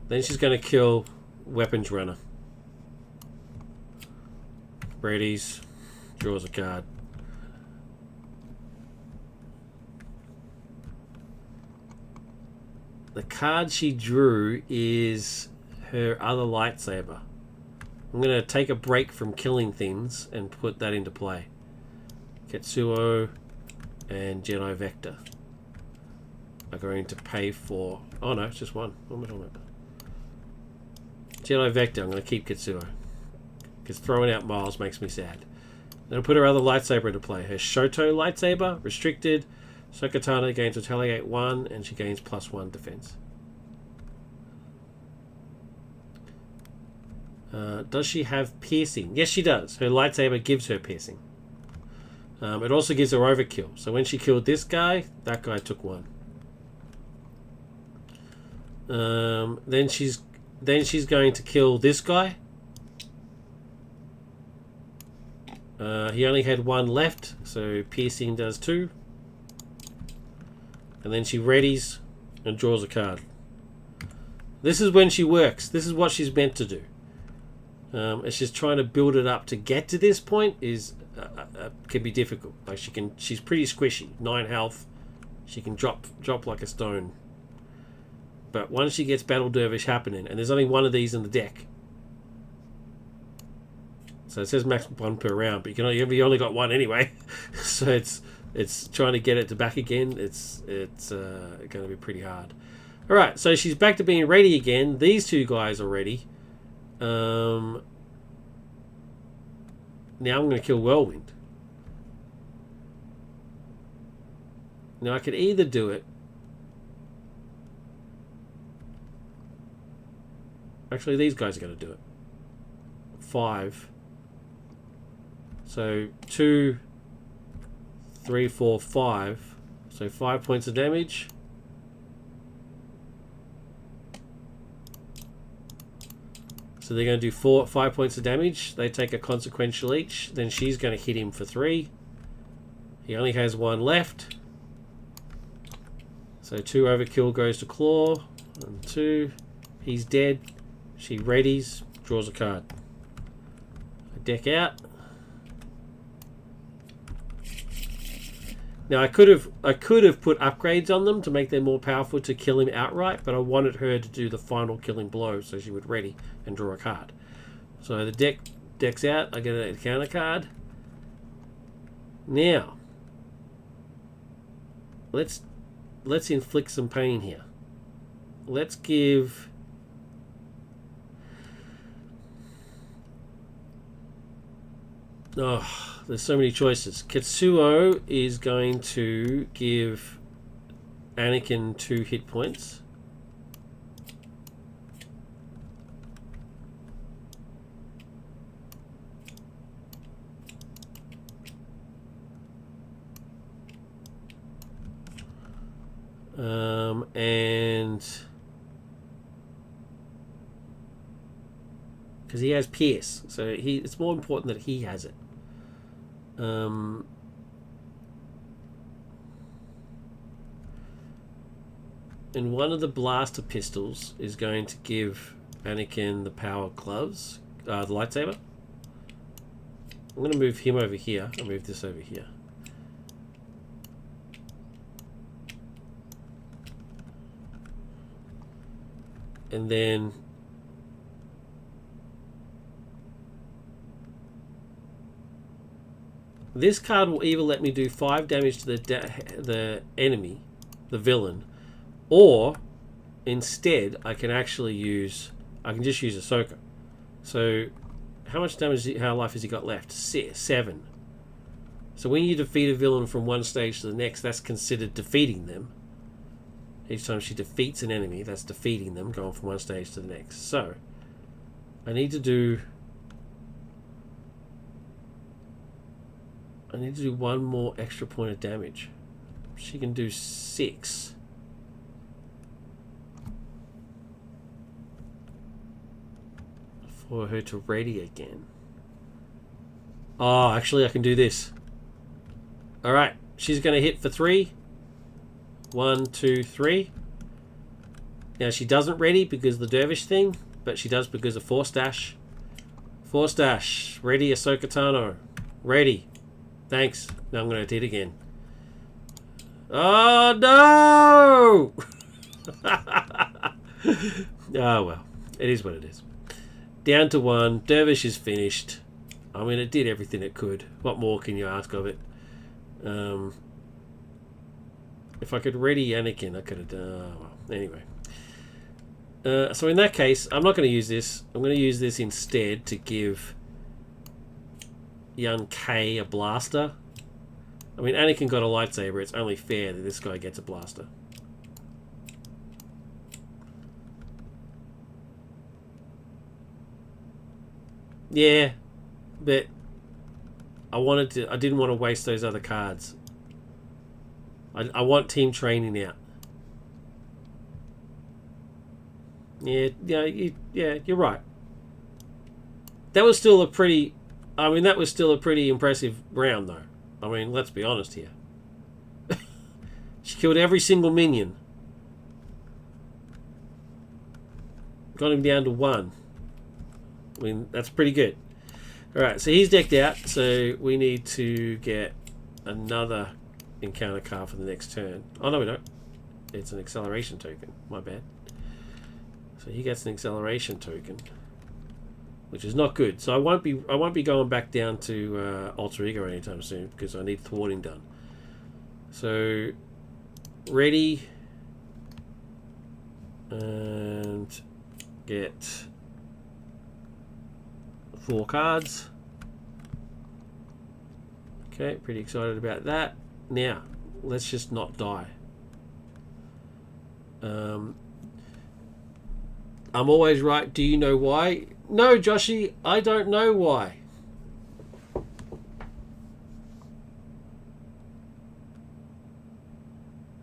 Then she's going to kill Weapons Runner. Readies, draws a card. The card she drew is her other lightsaber. I'm going to take a break from killing things and put that into play. Ketsuo and Jedi Vector are going to pay for... Oh no, it's just one. What am I talking about? Jedi Vector, I'm going to keep Ketsuo. Because throwing out Miles makes me sad. Then I'll put her other lightsaber into play. Her Shoto lightsaber, restricted. Sokatana gains Retaliate 1 and she gains +1 defense. Does she have piercing? Yes, she does. Her lightsaber gives her piercing. It also gives her overkill. So when she killed this guy, that guy took 1. Then she's going to kill this guy. He only had 1 left, so piercing does 2. And then she readies and draws a card. This is when she works. This is what she's meant to do. It's just trying to build it up to get to this point is can be difficult. Like she's pretty squishy. 9 health. She can drop like a stone. But once she gets Battle Dervish happening, and there's only one of these in the deck, so it says max 1 per round, but you only got one anyway. So it's trying to get it to back again. It's going to be pretty hard. All right, so she's back to being ready again. These two guys are ready. Now I'm going to kill Whirlwind. Now I could either do it. Actually, these guys are going to do it. 5. So 2, 3, 4, 5. So 5 points of damage. So they're going to do 5 points of damage. They take a consequential each. Then she's going to hit him for 3. He only has 1 left. So 2 overkill goes to Claw. And 2. He's dead. She readies. Draws a card. I deck out. Now I could have put upgrades on them to make them more powerful to kill him outright, but I wanted her to do the final killing blow so she would ready and draw a card. So the deck's out. I get a counter card. Now let's inflict some pain here. Let's give there's so many choices. Katsuo is going to give Anakin 2 hit points. And because he has Pierce, so it's more important that he has it. And one of the blaster pistols is going to give Anakin the power gloves, the lightsaber. I'm going to move him over here. I'll move this over here. And then this card will either let me do 5 damage to the enemy, the villain, or instead I can just use Ahsoka. So how much damage, how life has he got left? 7. So when you defeat a villain from one stage to the next, that's considered defeating them. Each time she defeats an enemy, that's defeating them, going from one stage to the next. So I need to do 1 more extra point of damage. She can do 6. For her to ready again. Oh, actually I can do this. Alright, she's going to hit for 3. 1, 2, 3. Now she doesn't ready because of the dervish thing, but she does because of Force Dash. Force Dash. Ready, Ahsoka Tano. Ready. Thanks. Now I'm going to hit again. Oh, no! Oh, well. It is what it is. Down to 1. Dervish is finished. I mean, it did everything it could. What more can you ask of it? If I could ready Anakin, I could have done... well, anyway. So in that case, I'm not going to use this. I'm going to use this instead to give young K a blaster. I mean, Anakin got a lightsaber. It's only fair that this guy gets a blaster. Yeah, but I didn't want to waste those other cards. I want team training out. Yeah, you're right. That was still a pretty impressive round, though. I mean, let's be honest here. She killed every single minion. Got him down to 1. I mean, that's pretty good. Alright, so he's decked out, so we need to get another encounter card for the next turn. Oh no, we don't. It's an acceleration token. My bad. So he gets an acceleration token, which is not good. So I won't be going back down to Alter Ego anytime soon because I need thwarting done. So ready and get 4 cards. Okay, pretty excited about that. Now, let's just not die. I'm always right. Do you know why? No, Joshie, I don't know why.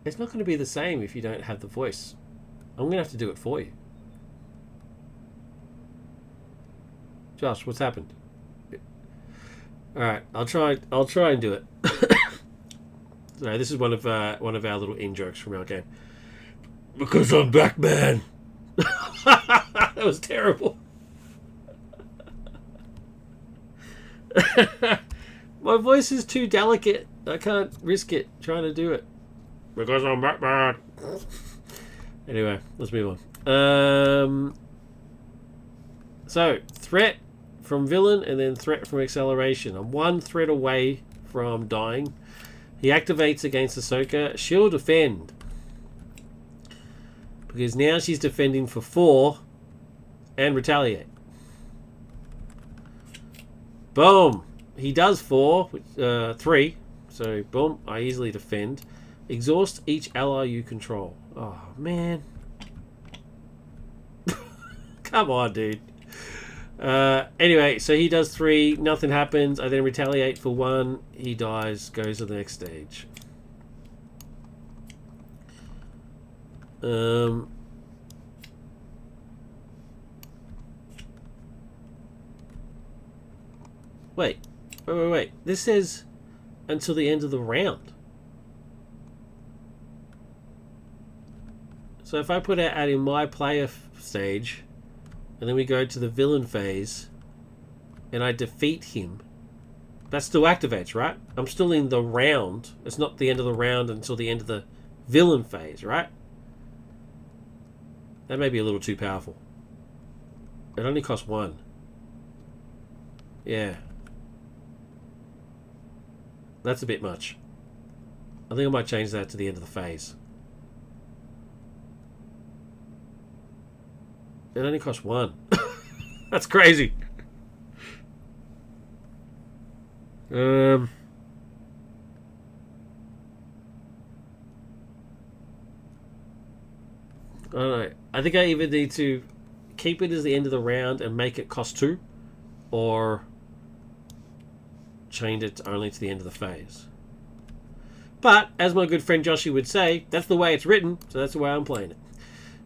It's not going to be the same if you don't have the voice. I'm going to have to do it for you. Josh, what's happened? Alright, I'll try and do it. So this is one of our little in-jokes from our game. Because I'm back, man. That was terrible. My voice is too delicate. I can't risk it trying to do it. Because I'm back, man. Anyway, let's move on. So, threat from villain and then threat from acceleration. I'm 1 threat away from dying. He activates against Ahsoka. She'll defend. Because now she's defending for 4 and retaliate. Boom. He does 4, 3. So, boom, I easily defend. Exhaust each ally you control. Oh, man. Come on, dude. Anyway, so he does 3, nothing happens. I then retaliate for 1. He dies, goes to the next stage. Wait. This says until the end of the round. So if I put it out in my player stage, and then we go to the villain phase, and I defeat him, that still activates, right? I'm still in the round. It's not the end of the round until the end of the villain phase, right? That may be a little too powerful. It only costs 1. Yeah. That's a bit much. I think I might change that to the end of the phase. It only costs 1. That's crazy. I don't know. I think I either need to keep it as the end of the round and make it cost 2, or change it only to the end of the phase. But, as my good friend Joshie would say, that's the way it's written, so that's the way I'm playing it.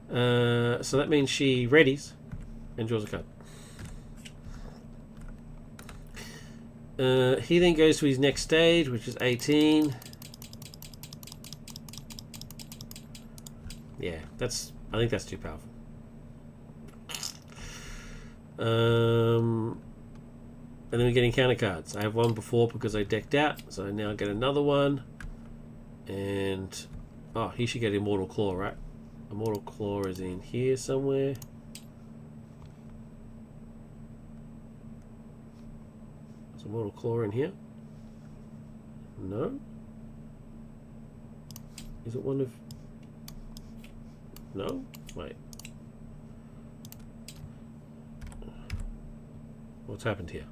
So that means she readies and draws a card. He then goes to his next stage, which is 18. Yeah, I think that's too powerful. And then we get encounter cards. I have 1 before because I decked out, so I now get another one. And oh, he should get Immortal Claw, right? Immortal Claw is in here somewhere. Is Immortal Claw in here? No? Is it one of... No? Wait. What's happened here?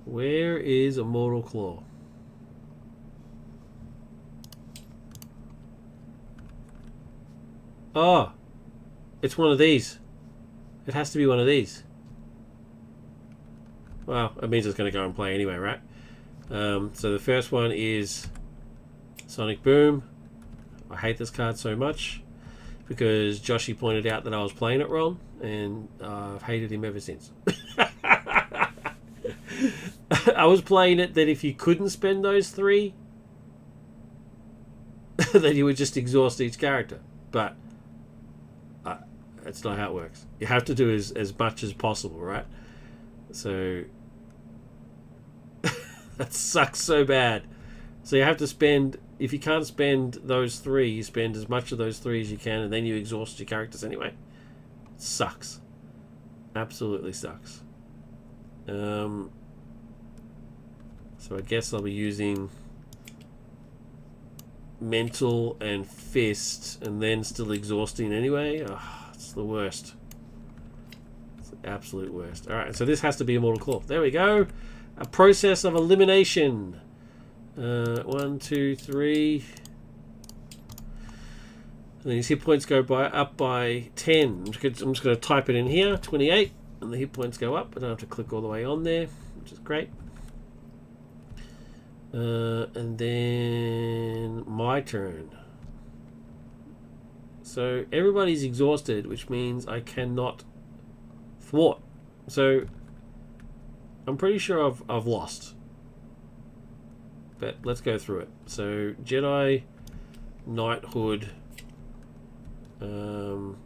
Where is Immortal Claw? Oh, it's one of these. It has to be one of these. Well, it means it's going to go and play anyway, right? So the first one is Sonic Boom. I hate this card so much because Joshie pointed out that I was playing it wrong, and I've hated him ever since. I was playing it that if you couldn't spend those 3, then you would just exhaust each character. But That's not how it works. You have to do as much as possible, right? So that sucks so bad. So you have to spend, if you can't spend those 3, you spend as much of those 3 as you can, and then you exhaust your characters anyway. It sucks. Absolutely sucks. So I guess I'll be using mental and fist, and then still exhausting anyway. Oh, it's the worst. It's the absolute worst. Alright, so this has to be a Mortal Claw. There we go. A process of elimination. 1, 2, 3. And then his hit points go up by 10. I'm just going to type it in here. 28. And the hit points go up. I don't have to click all the way on there, which is great. And then my turn. So everybody's exhausted, which means I cannot thwart. So I'm pretty sure I've lost. But let's go through it. So Jedi, Knighthood, and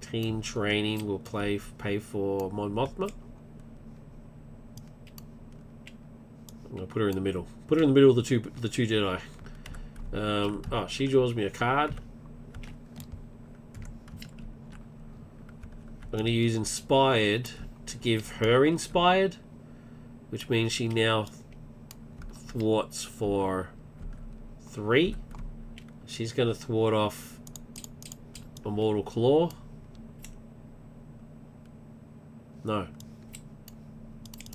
team training will pay for Mon Mothma. I'm gonna put her in the middle. Put her in the middle of the two Jedi. Oh, she draws me a card. I'm going to use Inspired to give her Inspired, which means she now thwarts for 3. She's going to thwart off a Mortal Claw. No.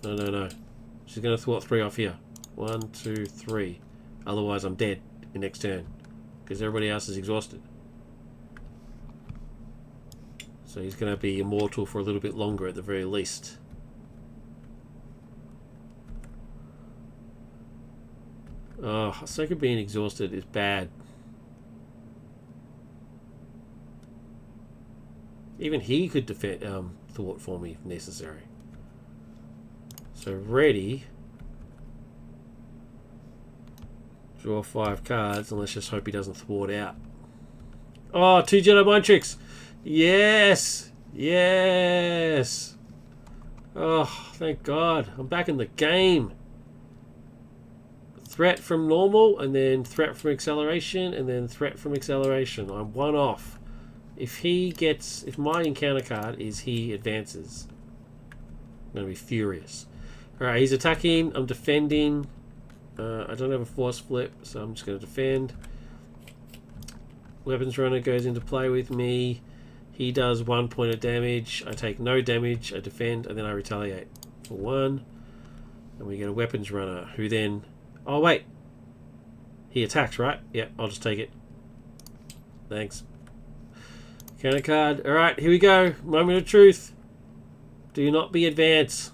No. She's going to thwart 3 off here. 1, 2, 3. Otherwise I'm dead in next turn, because everybody else is exhausted. So he's going to be immortal for a little bit longer at the very least. Oh, Ahsoka being exhausted is bad. Even he could defend thwart for me if necessary. So ready. Draw 5 cards, and let's just hope he doesn't thwart out. Oh, 2 Jedi Mind Tricks! Yes! Yes! Oh, thank God. I'm back in the game. Threat from normal, and then threat from acceleration, and then threat from acceleration. I'm 1 off. If my encounter card is he advances, I'm going to be furious. Alright, he's attacking. I'm defending. I don't have a force flip, so I'm just going to defend. Weapons runner goes into play with me. He does 1 point of damage. I take no damage. I defend, and then I retaliate for 1. And we get a weapons runner who then... Oh, wait. He attacks, right? Yep, I'll just take it. Thanks. Counter card. Alright, here we go. Moment of truth. Do not be advanced.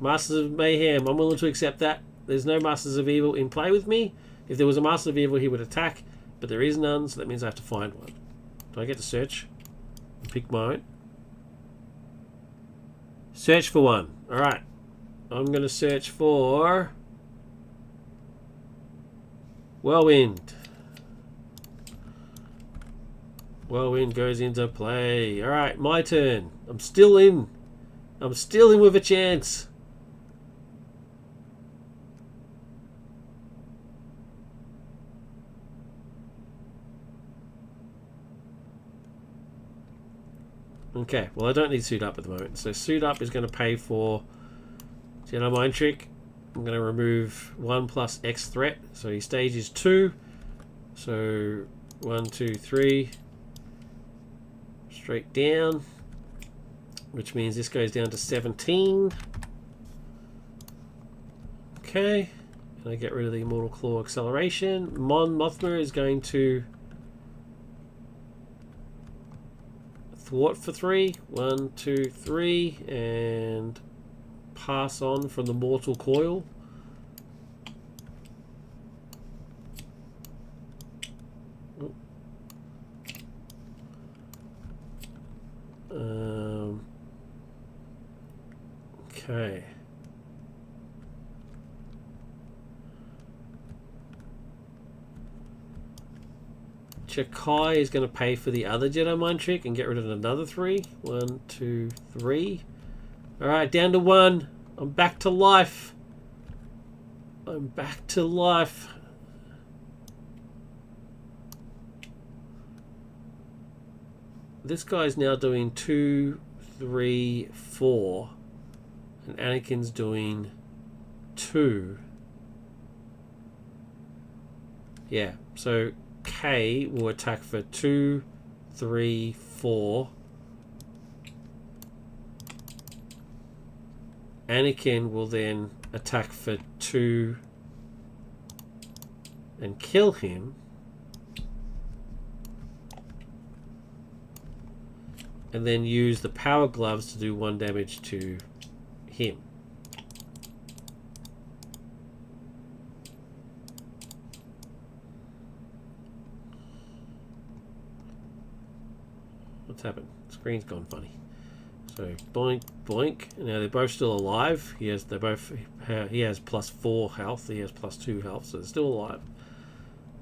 Masters of Mayhem. I'm willing to accept that. There's no Masters of Evil in play with me. If there was a Master of Evil, he would attack. But there is none, so that means I have to find one. Do I get to search? Pick mine. Search for one. Alright. I'm going to search for... Whirlwind. Whirlwind goes into play. Alright, my turn. I'm still in. I'm still in with a chance. Okay, well I don't need Suit Up at the moment. So Suit Up is going to pay for Jedi Mind Trick. I'm going to remove 1 plus X threat. So he stages 2. So 1, 2, 3. Straight down. Which means this goes down to 17. Okay. And I get rid of the Immortal Claw acceleration. Mon Mothma is going to thwart for 3. 1, 2, 3. And pass on from the Mortal Coil. Okay. Chakai is going to pay for the other Jedi Mind Trick and get rid of another 3. 1, 2, 3. Alright, down to 1. I'm back to life. I'm back to life. This guy's now doing 2, 3, 4. And Anakin's doing 2. Yeah, so K will attack for 2, 3, 4. Anakin will then attack for 2 and kill him. And then use the power gloves to do 1 damage to him. What's happened? Screen's gone funny. So boink, boink. Now they're both still alive. He has +4 health. He has +2 health, so they're still alive.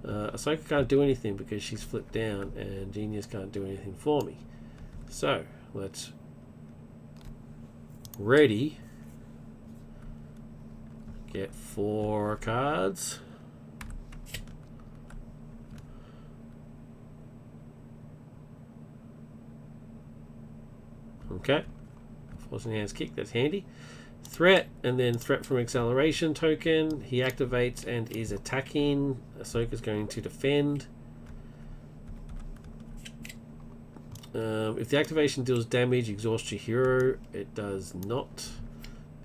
Ahsoka can't do anything because she's flipped down, and Genius can't do anything for me. So let's ready. Get 4 cards. Okay. Forcing hands kick, that's handy. Threat, and then threat from acceleration token. He activates and is attacking. Ahsoka's going to defend. If the activation deals damage, exhaust your hero. It does not.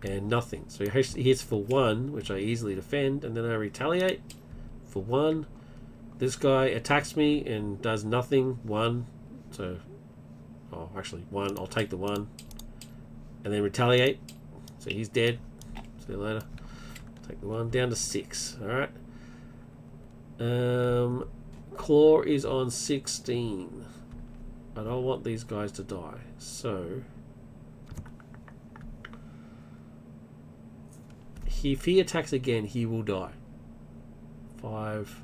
And nothing. So he hits for 1, which I easily defend, and then I retaliate for 1. This guy attacks me and does nothing. 1. So, oh, actually 1. I'll take the 1. And then retaliate. So he's dead. See you later. Take the 1. Down to 6. Alright. Claw is on 16. I don't want these guys to die. So if he attacks again, he will die. 5.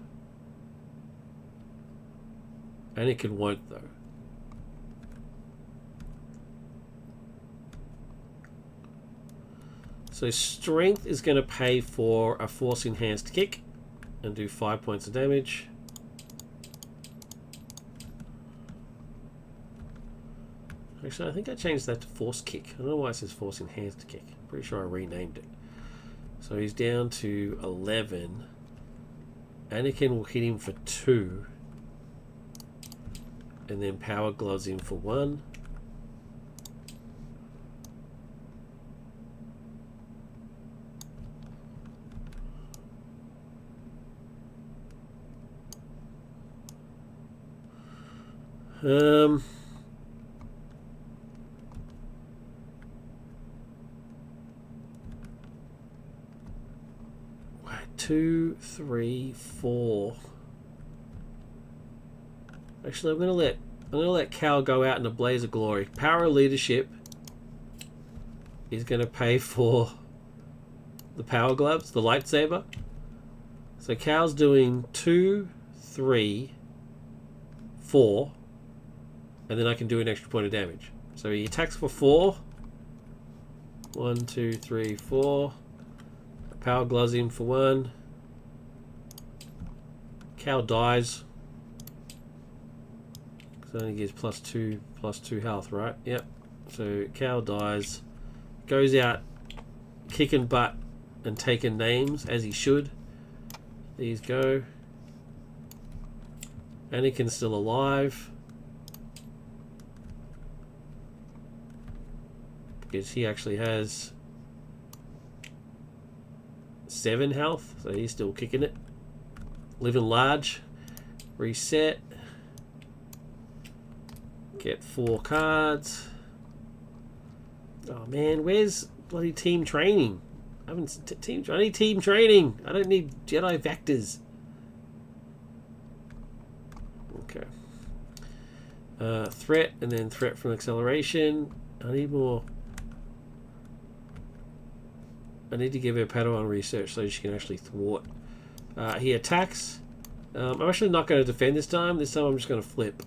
Anakin won't, though. So strength is going to pay for a force enhanced kick and do 5 points of damage. Actually, I think I changed that to force kick. I don't know why it says force enhanced kick. Pretty sure I renamed it. So he's down to 11. Anakin will hit him for 2. And then power gloves him for 1. Two, 3, 4. Actually, I'm gonna let Cal go out in a blaze of glory. Power of leadership is gonna pay for the power gloves, the lightsaber. So Cal's doing 2, 3, 4, and then I can do an extra point of damage. So he attacks for 4. 1, 2, 3, 4. Power gloves him for 1. Cal dies. Because it only gives +2 health, right? Yep. So Cal dies. Goes out kicking butt and taking names, as he should. These go. Anakin's still alive. Because he actually has 7 health, so he's still kicking it. Living large. Reset. Get 4 cards. Oh man, where's bloody team training? I need team training. I don't need Jedi vectors. Okay. Threat, and then threat from acceleration. I need more. I need to give her Padawan research so she can actually thwart. He attacks. I'm actually not going to defend this time. This time I'm just going to flip.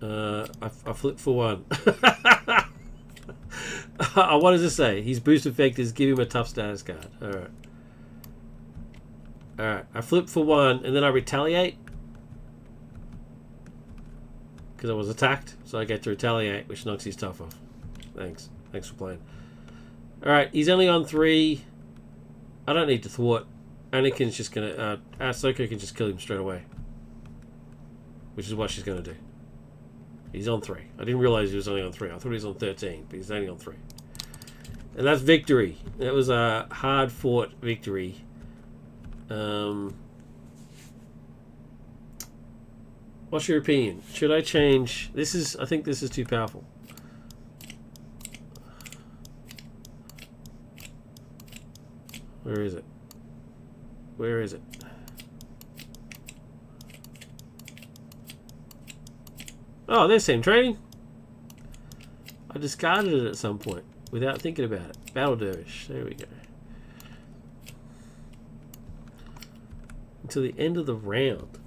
I flipped for 1. What does it say? His boost effect is give him a tough status card. Alright. Alright, I flip for 1 and then I retaliate. Because I was attacked, so I get to retaliate, which knocks his tough off. Thanks. Thanks for playing. Alright, he's only on 3. I don't need to thwart. Anakin's just gonna... Ahsoka can just kill him straight away. Which is what she's gonna do. He's on 3. I didn't realize he was only on 3. I thought he was on 13, but he's only on 3. And that's victory. That was a hard-fought victory. What's your opinion? Should I change? I think this is too powerful. Where is it? Where is it? Oh, there's same training. I discarded it at some point without thinking about it. Battle Dervish. There we go. Until the end of the round.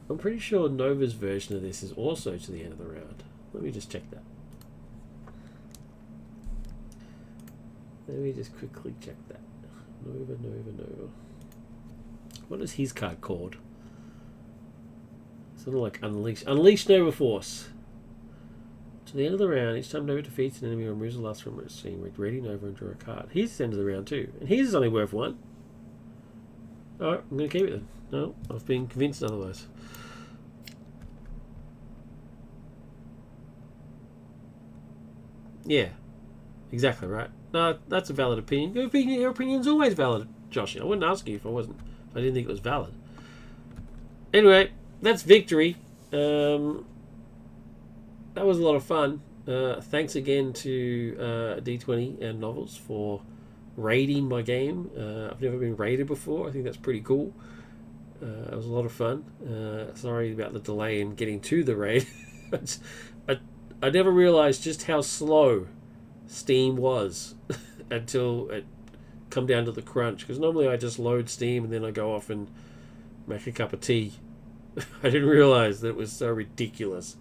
I'm pretty sure Nova's version of this is also to the end of the round. Let me just check that. Let me just quickly check that. Nova. What is his card called? Something like Unleash. Unleash Nova Force. To the end of the round, each time Nova defeats an enemy or removes the last from its scene, ready Nova and draw a card. He's the end of the round too. And his is only worth 1. Alright, I'm going to keep it then. No, I've been convinced otherwise. Yeah, exactly right. No, that's a valid opinion. Your opinion's always valid, Joshie. I wouldn't ask you if I didn't think it was valid. Anyway, that's victory. That was a lot of fun. Thanks again to D20 and Novels for raiding my game. I've never been raided before. I think that's pretty cool. It was a lot of fun. Sorry about the delay in getting to the raid. I never realised just how slow Steam was until it come down to the crunch. Because normally I just load Steam and then I go off and make a cup of tea. I didn't realise that it was so ridiculous.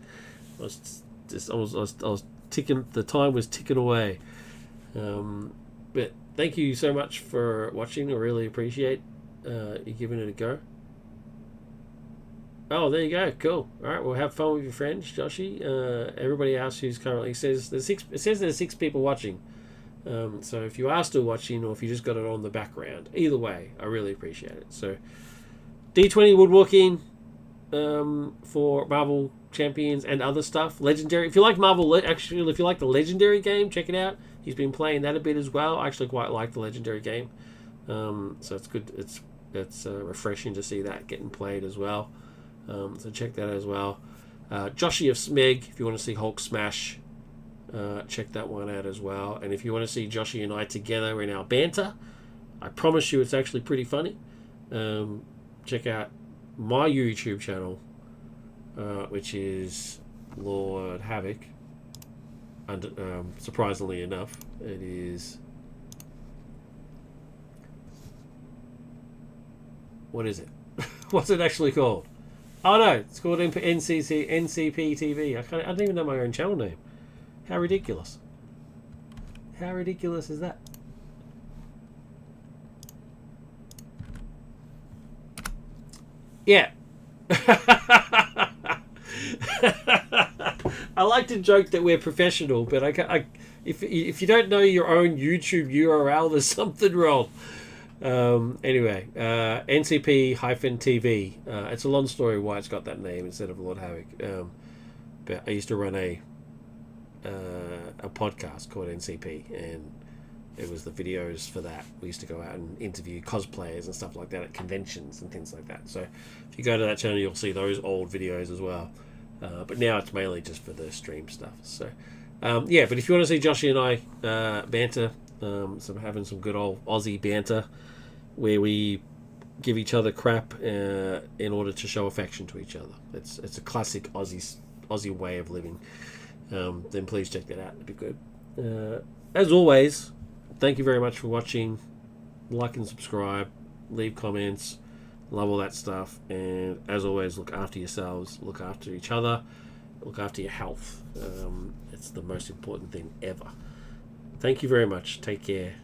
I was ticking. The time was ticking away. But thank you so much for watching. I really appreciate you giving it a go. Oh, there you go. Cool. All right. Well, have fun with your friends, Joshie. Everybody else who's currently says there's 6. It says there's 6 people watching. So if you are still watching, or if you just got it on the background, either way, I really appreciate it. So D20 Woodworking for Marvel Champions and other stuff. Legendary. If you like Marvel, actually, if you like the Legendary game, check it out. He's been playing that a bit as well. I actually quite like the Legendary game. So it's good. It's refreshing to see that getting played as well. So check that out as well. Joshie of Smeg, if you want to see Hulk smash, check that one out as well. And if you want to see Joshie and I together in our banter, I promise you it's actually pretty funny. Check out my YouTube channel, which is Lord Havoc. And surprisingly enough, it is... What is it? What's it actually called? Oh no, it's called NCP TV. I don't even know my own channel name. How ridiculous. How ridiculous is that? Yeah. I like to joke that we're professional, but if you don't know your own YouTube URL, there's something wrong. Anyway, NCP-TV. It's a long story why it's got that name instead of Lord Havoc. But I used to run a podcast called NCP, and it was the videos for that. We used to go out and interview cosplayers and stuff like that at conventions and things like that. So if you go to that channel, you'll see those old videos as well. But now it's mainly just for the stream stuff. So yeah, but if you want to see Joshie and I banter, having some good old Aussie banter where we give each other crap in order to show affection to each other. It's a classic Aussie way of living. Then please check that out. It'd be good. As always, thank you very much for watching. Like and subscribe. leave comments. Love all that stuff. And as always, look after yourselves, look after each other, look after your health. It's the most important thing ever. Thank you very much. Take care.